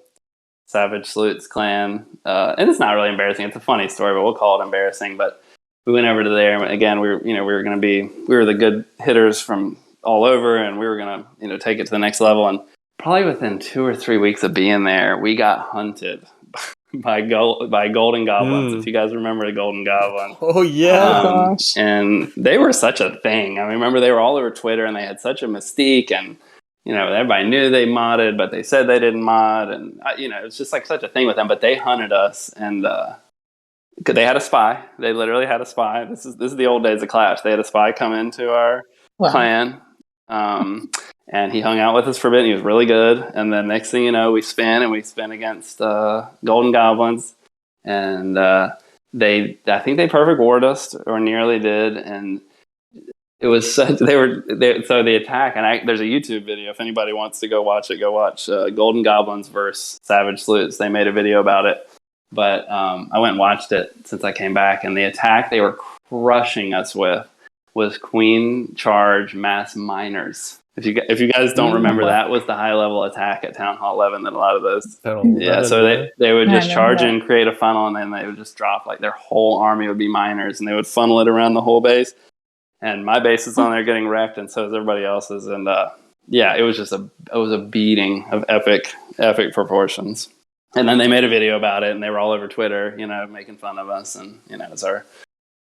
Savage Sleuths clan. And it's not really embarrassing. It's a funny story, but we'll call it embarrassing. But we went over to there, and again, we were the good hitters from all over, and we were going to, take it to the next level. And probably within 2 or 3 weeks of being there, we got hunted by golden goblins. If you guys remember the golden goblin. Oh yeah. Oh gosh. And they were such a thing. I remember they were all over Twitter, and they had such a mystique, and everybody knew they modded, but they said they didn't mod, and it was just like such a thing with them. But they hunted us, and they had a spy. They literally had a spy. This is the old days of Clash. They had a spy come into our clan, and he hung out with us for a bit. And he was really good. And then next thing you know, we spin against Golden Goblins, and I think they perfect warred us, or nearly did, and it was such, so the attack, and there's a YouTube video if anybody wants to go watch it. Go watch Golden Goblins versus Savage Sleuths. They made a video about it, but I went and watched it since I came back, and the attack they were crushing us with was Queen Charge Mass Miners. If you guys don't remember, that was the high level attack at Town Hall 11 that a lot of those. So they would just charge in, create a funnel, and then they would just drop their whole army would be miners, and they would funnel it around the whole base. And my base is on there getting wrecked, and so is everybody else's. And it was just a beating of epic proportions. And then they made a video about it, and they were all over Twitter, making fun of us, and it was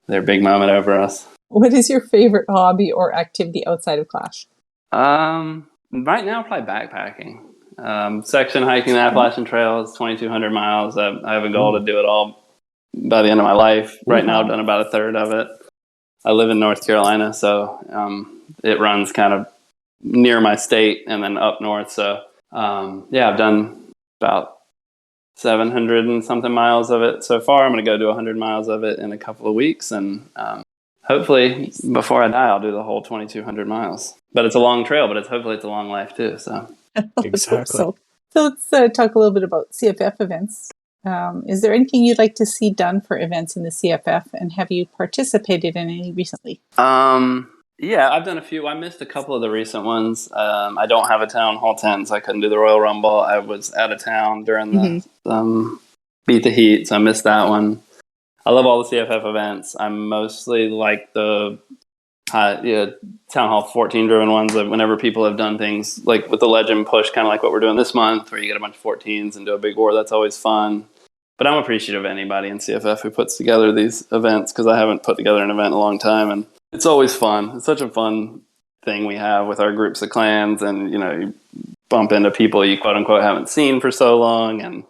their big moment over us. What is your favorite hobby or activity outside of Clash? Right now, probably backpacking. Section hiking the Appalachian Trail is 2,200 miles. I have a goal to do it all by the end of my life. Right now, I've done about a third of it. I live in North Carolina, so it runs kind of near my state and then up north. So, I've done about 700 and something miles of it so far. I'm going to go do 100 miles of it in a couple of weeks, and hopefully before I die, I'll do the whole 2,200 miles. But it's a long trail, but hopefully it's a long life too. So exactly. So let's talk a little bit about CFF events. Is there anything you'd like to see done for events in the CFF, and have you participated in any recently? I've done a few. I missed a couple of the recent ones. I don't have a Town Hall 10, so I couldn't do the Royal Rumble. I was out of town during the Beat the Heat, so I missed that one. I love all the CFF events. I mostly like the Town Hall 14 driven ones, whenever people have done things like with the Legend push, kind of like what we're doing this month, where you get a bunch of 14s and do a big war. That's always fun. But I'm appreciative of anybody in CFF who puts together these events, because I haven't put together an event in a long time, and it's always fun. It's such a fun thing we have with our groups of clans, and you bump into people you quote unquote haven't seen for so long, and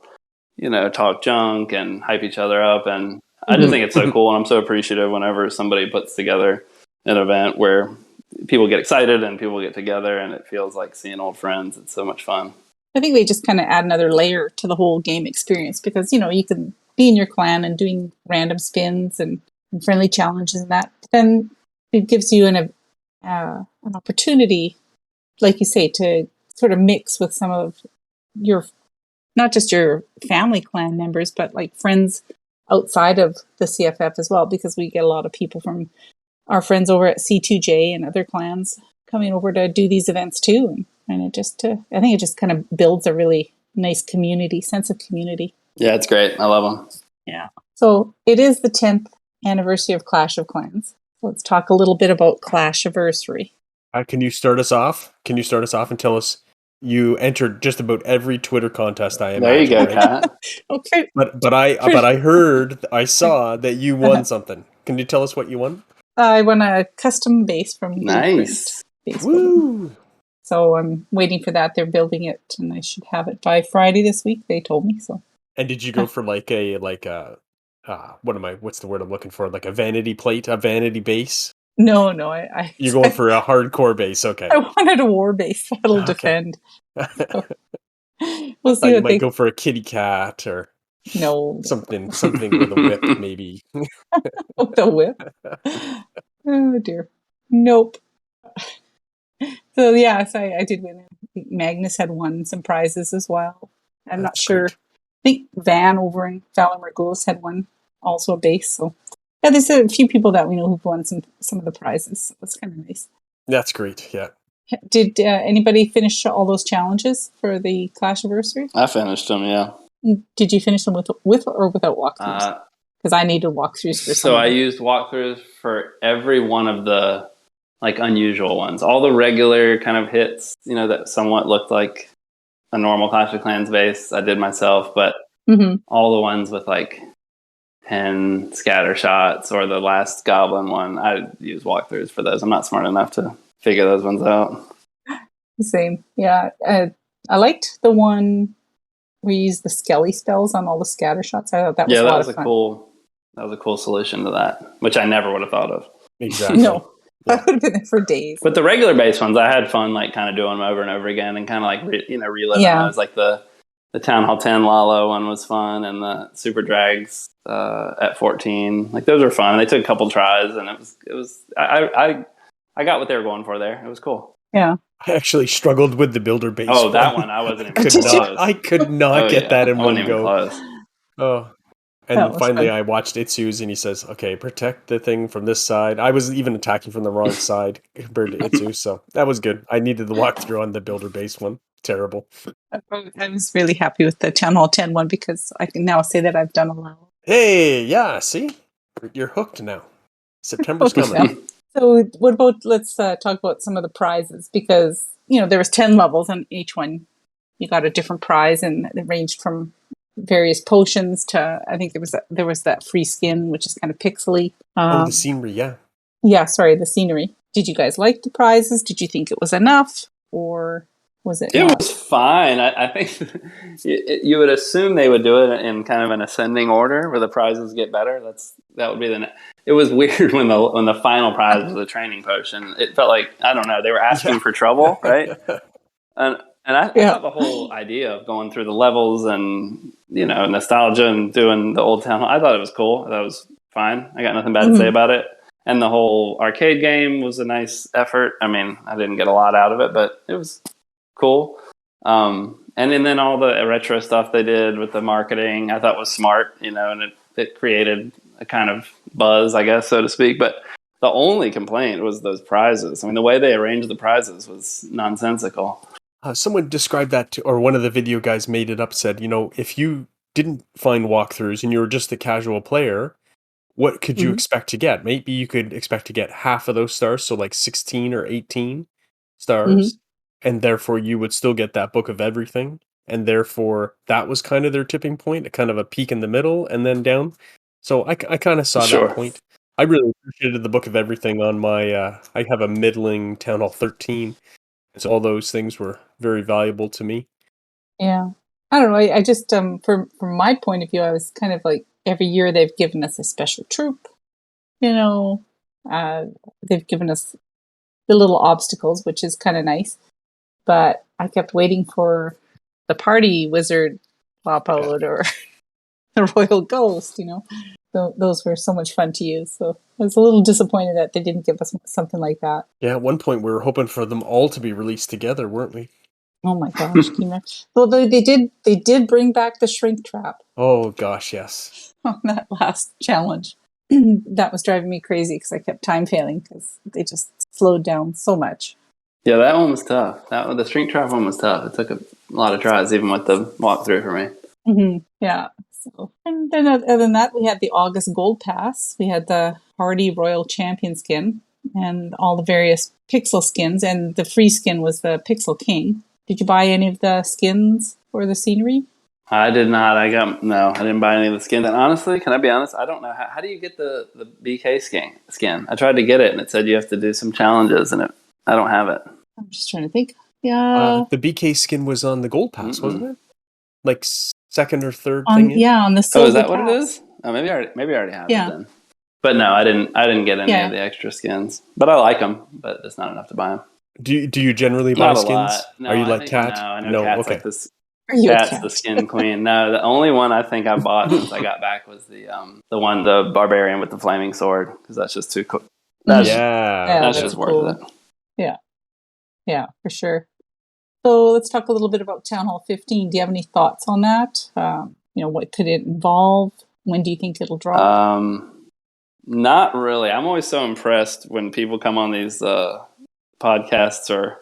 talk junk and hype each other up, and I just think it's so cool, and I'm so appreciative whenever somebody puts together an event where people get excited and people get together, and it feels like seeing old friends. It's so much fun. I think they just kind of add another layer to the whole game experience because, you can be in your clan and doing random spins and friendly challenges and that. But then it gives you an opportunity, like you say, to sort of mix with some of your, not just your family clan members, but like friends outside of the CFF as well, because we get a lot of people from our friends over at C2J and other clans coming over to do these events too. And it just, I think it just kind of builds a really nice sense of community. Yeah, it's great. I love them. Yeah. So it is the 10th anniversary of Clash of Clans. Let's talk a little bit about Clash-iversary. Can you start us off? Can you start us off and tell us you entered just about every Twitter contest I imagine? There you go, right? Kat. Okay. But I saw that you won something. Can you tell us what you won? I won a custom base from Nice. Woo! So I'm waiting for that. They're building it, and I should have it by Friday this week. They told me so. And did you go for what's the word I'm looking for? Like a vanity plate, a vanity base? No, You're going for a hardcore base, okay. I wanted a war base that'll defend. So, we'll see you what might go for a kitty cat or something with a whip, maybe. With a whip? Oh dear. Nope. So yes, I did win. Magnus had won some prizes as well. I'm not sure. Great. I think Van over in Valor had won also a base. So yeah, there's a few people that we know who've won some of the prizes. So that's kind of nice. That's great. Yeah. Did anybody finish all those challenges for the Clash-iversary? I finished them. Yeah. Did you finish them with or without walkthroughs? Because I needed walkthroughs for some. So I used walkthroughs for every one of the unusual ones. All the regular kind of hits, that somewhat looked like a normal Clash of Clans base, I did myself. But all the ones with 10 scatter shots or the last goblin one, I use walkthroughs for those. I'm not smart enough to figure those ones out. Same. Yeah. I liked the one where you used the Skelly spells on all the scatter shots. I thought that was a lot of fun. That was a cool solution to that, which I never would have thought of. Exactly. No. I would have been there for days. But the regular base ones, I had fun kind of doing them over and over again and kind of reliving those. Like the Town Hall 10 Lalo one was fun, and the Super Drags at 14. Those were fun. They took a couple tries, and it was I got what they were going for there. It was cool. Yeah. I actually struggled with the builder base. Oh, that one I wasn't even close. I could not get that in one go. Close. Oh. And finally I watched Itsu's and he says, okay, protect the thing from this side. I was even attacking from the wrong side compared to Itsu, so that was good. I needed the walkthrough on the builder base one. Terrible. I was really happy with the Town Hall 10 one because I can now say that I've done a lot. Hey, yeah, see? You're hooked now. September's coming. So what about, let's talk about some of the prizes because, there was 10 levels and each one you got a different prize and it ranged from various potions to, I think there was that free skin, which is kind of pixely. The scenery, yeah. Yeah, sorry, the scenery. Did you guys like the prizes? Did you think it was enough or was it not? Was fine. I think you would assume they would do it in kind of an ascending order where the prizes get better. That would be It was weird when the final prize was a training potion. It felt like, I don't know, they were asking for trouble, right? And I thought the whole idea of going through the levels and, nostalgia and doing the old town, I thought it was cool. That was fine. I got nothing bad to say about it. And the whole arcade game was a nice effort. I mean, I didn't get a lot out of it, but it was cool. And then all the retro stuff they did with the marketing, I thought was smart, and it created a kind of buzz, I guess, so to speak. But the only complaint was those prizes. I mean, the way they arranged the prizes was nonsensical. Someone described that, or one of the video guys made it up, said, if you didn't find walkthroughs and you were just a casual player, what could you expect to get? Maybe you could expect to get half of those stars, so 16 or 18 stars, and therefore you would still get that book of everything, and therefore that was kind of their tipping point, a kind of a peak in the middle and then down. So I kind of saw that point. I really appreciated the book of everything on my, I have a middling Town Hall 13. So all those things were very valuable to me. Yeah. I don't know. I just, from my point of view, I was kind of like, every year they've given us a special troop, They've given us the little obstacles, which is kind of nice. But I kept waiting for the party wizard pop out or the royal ghost, Those were so much fun to use. So I was a little disappointed that they didn't give us something like that. Yeah, at one point we were hoping for them all to be released together, weren't we? Oh my gosh, can you imagine? Well, they did bring back the shrink trap Oh gosh, yes. on that last challenge. That was driving me crazy because I kept time failing because they just slowed down so much. Yeah, that one was tough. The shrink trap one was tough. It took a lot of tries, even with the walkthrough for me. Mm-hmm. Yeah. So, and then other than that, we had the August Gold Pass. We had the Hardy Royal Champion skin and all the various pixel skins, and the free skin was the Pixel King. Did you buy any of the skins for the scenery? I did not. I didn't buy any of the skins. And honestly, can I be honest? I don't know. How do you get the BK skin? I tried to get it, and it said you have to do some challenges, and I don't have it. I'm just trying to think. Yeah. The BK skin was on the Gold Pass, wasn't it? Like second or third on thing in? Yeah, on the silver. Oh, is that pass. what it is? Oh, maybe I already have Yeah. it then. But no, I didn't get any of the extra skins. But I like them, but it's not enough to buy them. Do you generally buy Not a skins? lot. No, Are you I like think- Cat? No, I know Cat's okay. like this. Are you a Cat's cat? the skin queen. No, the only one I think I bought since I got back was the barbarian with the flaming sword, because that's just too cool. That's that's just cool. worth it. Yeah, for sure. So let's talk a little bit about Town Hall 15. Do you have any thoughts on that? What could it involve? When do you think it'll drop? Not really. I'm always so impressed when people come on these podcasts or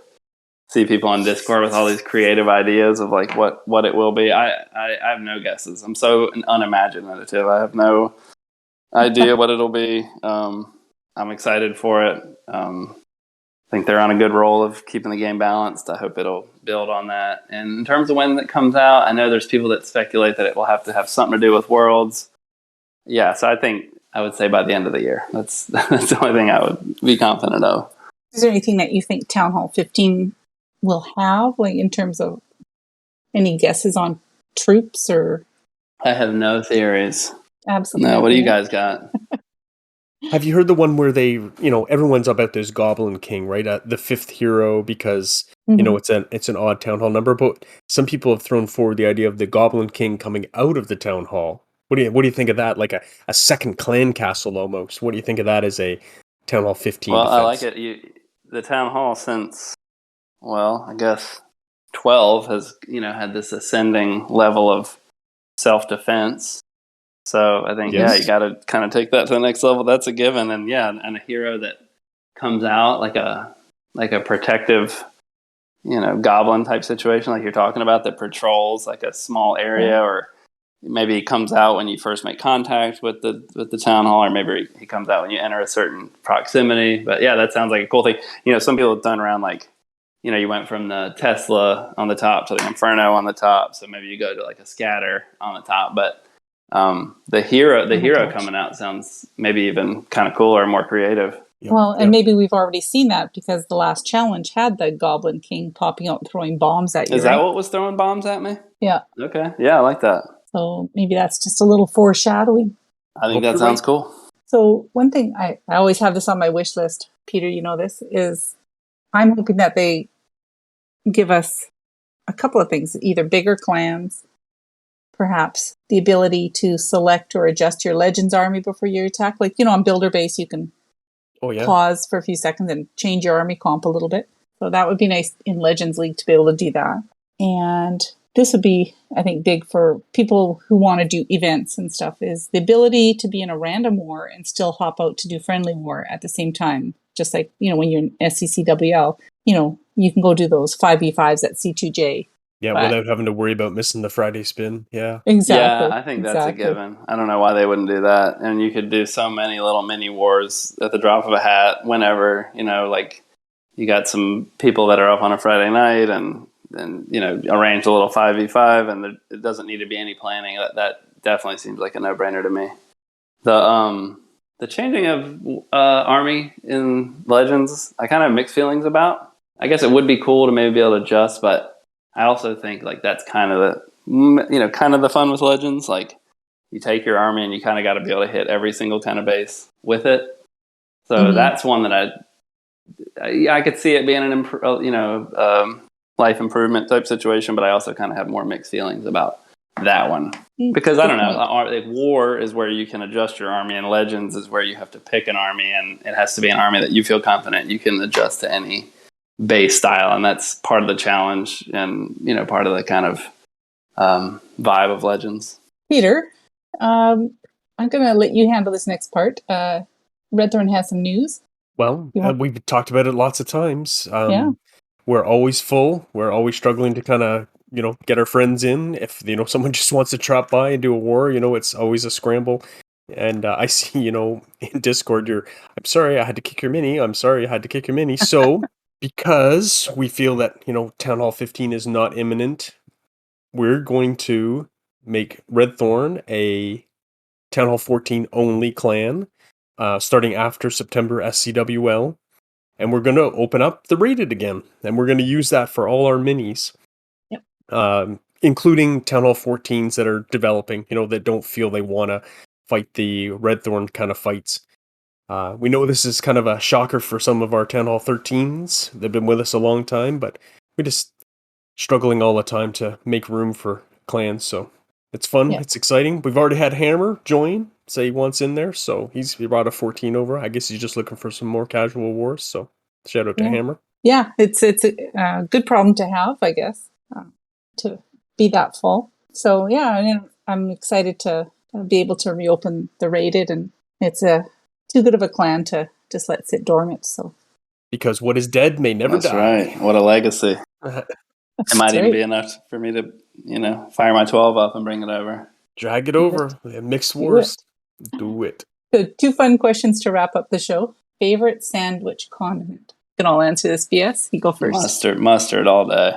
see people on Discord with all these creative ideas of like what it will be. I have no guesses. I'm so unimaginative. I have no idea what it'll be. I'm excited for it. I think they're on a good roll of keeping the game balanced. I hope it'll build on that. And in terms of when it comes out, I know there's people that speculate that it will have to have something to do with Worlds. Yeah, so I think I would say by the end of the year. That's the only thing I would be confident of. Is there anything that you think Town Hall 15 will have, like in terms of any guesses on troops or? I have no theories. Absolutely. No, what do you guys got? Have you heard the one where they, everyone's about this Goblin King, right? The fifth hero, because it's an odd town hall number. But some people have thrown forward the idea of the Goblin King coming out of the town hall. What do you think of that? Like a second clan castle almost. What do you think of that as a Town Hall 15? Well, defense? I like it. The town hall since, I guess 12 has had this ascending level of self-defense. So I think, you got to kind of take that to the next level. That's a given. And and a hero that comes out like a protective, goblin type situation, like you're talking about, that patrols like a small area, or maybe he comes out when you first make contact with the town hall, or maybe he comes out when you enter a certain proximity. But that sounds like a cool thing. Some people have done around like, you went from the Tesla on the top to the Inferno on the top. So maybe you go to like a scatter on the top, but the hero coming out sounds maybe even kind of cooler and more creative. And maybe we've already seen that because the last challenge had the Goblin King popping out and throwing bombs at you. Is that what was throwing bombs at me? Yeah. Okay. Yeah, I like that. So maybe that's just a little foreshadowing. I think that sounds cool. So one thing, I always have this on my wish list, Peter, you know this, is I'm hoping that they give us a couple of things, either bigger clans, perhaps the ability to select or adjust your Legends army before you attack. Like, on Builder Base, you can pause for a few seconds and change your army comp a little bit. So that would be nice in Legends League to be able to do that. And this would be, I think, big for people who want to do events and stuff, is the ability to be in a random war and still hop out to do friendly war at the same time. Just like, when you're in SCCWL, you can go do those 5v5s at C2J. Yeah, without having to worry about missing the Friday spin. Yeah. Exactly. Yeah, I think that's a given. I don't know why they wouldn't do that. And you could do so many little mini wars at the drop of a hat whenever, like you got some people that are up on a Friday night and arrange a little 5v5, and it doesn't need to be any planning. That definitely seems like a no-brainer to me. The changing of army in Legends, I kind of have mixed feelings about. I guess it would be cool to maybe be able to adjust, but I also think like that's kind of the fun with Legends. Like you take your army and you kind of got to be able to hit every single kind of base with it. So that's one that I could see it being an life improvement type situation, but I also kind of have more mixed feelings about that one because I don't know. Like war is where you can adjust your army, and Legends is where you have to pick an army, and it has to be an army that you feel confident you can adjust to any base style, and that's part of the challenge, and part of the kind of vibe of Legends. Peter, I'm going to let you handle this next part. Redthorn has some news. Well, we've talked about it lots of times. Yeah. We're always full. We're always struggling to kind of, get our friends in. If, someone just wants to drop by and do a war, it's always a scramble. And I see, in Discord, I'm sorry I had to kick your mini. I'm sorry I had to kick your mini. So, because we feel that, Town Hall 15 is not imminent, we're going to make Redthorn a Town Hall 14 only clan, starting after September SCWL. And we're going to open up the rated again. And we're going to use that for all our minis. Yep. Including Town Hall 14s that are developing, that don't feel they want to fight the Redthorn kind of fights. We know this is kind of a shocker for some of our Town Hall 13s. They've been with us a long time, but we're just struggling all the time to make room for clans. So it's fun. Yeah. It's exciting. We've already had Hammer join, say he wants in there. So he brought a 14 over. I guess he's just looking for some more casual wars. So shout out to Hammer. Yeah, it's a good problem to have, I guess, to be that full. So yeah, I'm excited to be able to reopen the rated, and it's too good of a clan to just let sit dormant. So because what is dead may never die. That's right. What a legacy. It might even be enough for me to, fire my 12 up and bring it over. Drag it over. Mixed wars. Do it. So 2 fun questions to wrap up the show. Favorite sandwich condiment? You can all answer this, BS. You go first. Mustard all day.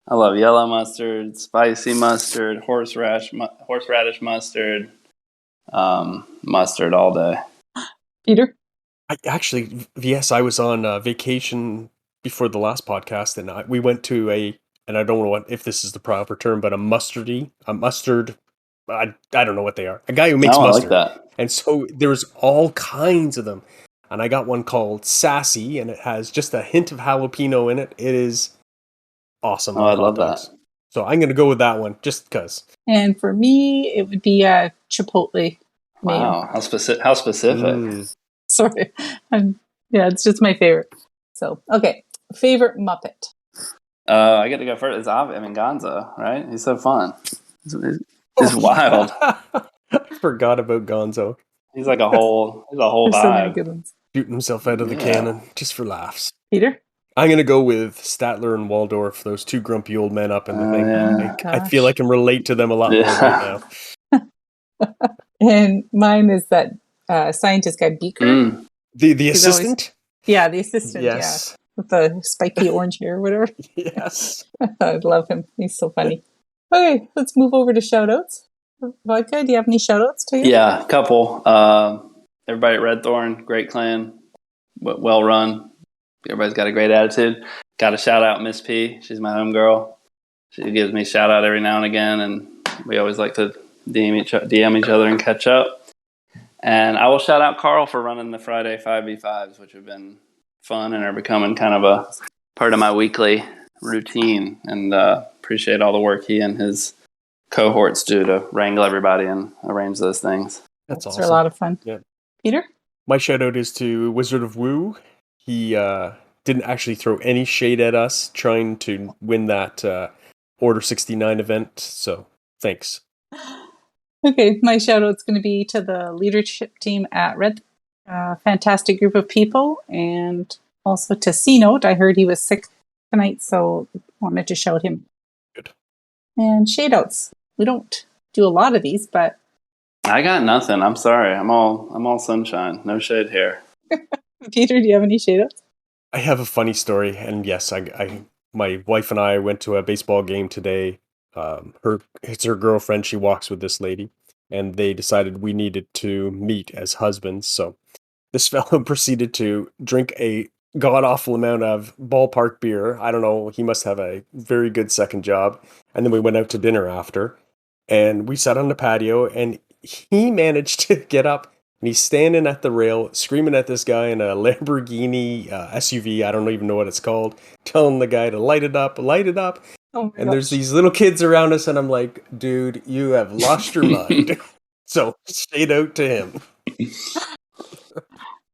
I love yellow mustard, spicy mustard, horseradish mustard, mustard all day. Peter? I was on vacation before the last podcast, and we went to and I don't know if this is the proper term, but a mustard. I don't know what they are. A guy who makes mustard. I like that. And so there's all kinds of them. And I got one called Sassy, and it has just a hint of jalapeno in it. It is awesome. Oh, I love that. So I'm going to go with that one, just because. And for me, it would be Chipotle. Wow, how specific. Sorry. It's just my favorite. So, okay. Favorite Muppet? I get to go first. It's obvious. Gonzo, right? He's so fun. He's wild. I forgot about Gonzo. He's like a whole vibe. So many good ones. Shooting himself out of the cannon just for laughs. Peter? I'm going to go with Statler and Waldorf, those 2 grumpy old men up in the thing. Yeah. I feel I can relate to them a lot more right now. And mine is that scientist guy, Beaker. The assistant? The assistant, yes. With the spiky orange hair or whatever. Yes. I love him. He's so funny. Okay, let's move over to shoutouts. Vodka, do you have any shoutouts to you? Yeah, a couple. Everybody at Redthorn, great clan, well run. Everybody's got a great attitude. Got to shout out Miss P. She's my homegirl. She gives me a shout out every now and again, and we always like to DM each other and catch up. And I will shout out Carl for running the Friday 5v5s, which have been fun and are becoming kind of a part of my weekly routine. And appreciate all the work he and his cohorts do to wrangle everybody and arrange those things. That's awesome. They're a lot of fun. Yeah. Peter? My shout out is to Wizard of Woo. He didn't actually throw any shade at us trying to win that Order 69 event. So thanks. Okay, my shout out's going to be to the leadership team at Red. Fantastic group of people. And also to C-Note. I heard he was sick tonight, so wanted to shout him. Good. And shade outs. We don't do a lot of these, but I got nothing. I'm sorry. I'm all sunshine. No shade here. Peter, do you have any shade outs? I have a funny story, and yes, my wife and I went to a baseball game today. It's her girlfriend. She walks with this lady, and they decided we needed to meet as husbands. So this fellow proceeded to drink a god-awful amount of ballpark beer. I don't know. He must have a very good second job. And then we went out to dinner after, and we sat on the patio, and he managed to get up and he's standing at the rail, screaming at this guy in a Lamborghini SUV. I don't even know what it's called, telling the guy to light it up, light it up. Oh my And there's gosh. these little kids around us, and I'm like, dude, you have lost your mind. So shade out to him.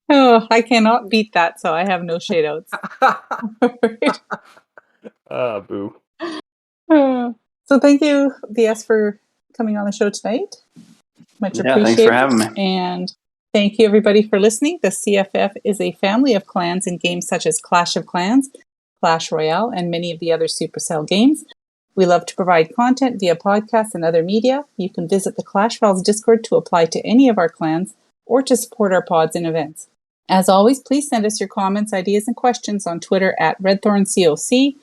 Oh, I cannot beat that, so I have no shade outs. Ah, boo. So thank you, BS, for coming on the show tonight. Much Yeah, appreciated. thanks for having me. And thank you, everybody, for listening. The CFF is a family of clans in games such as Clash of Clans, Clash Royale, and many of the other Supercell games. We love to provide content via podcasts and other media. You can visit the Clash Files Discord to apply to any of our clans or to support our pods and events. As always, please send us your comments, ideas, and questions on Twitter at RedthornCOC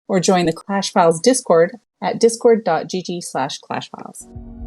or join the Clash Files Discord at discord.gg/clashfiles.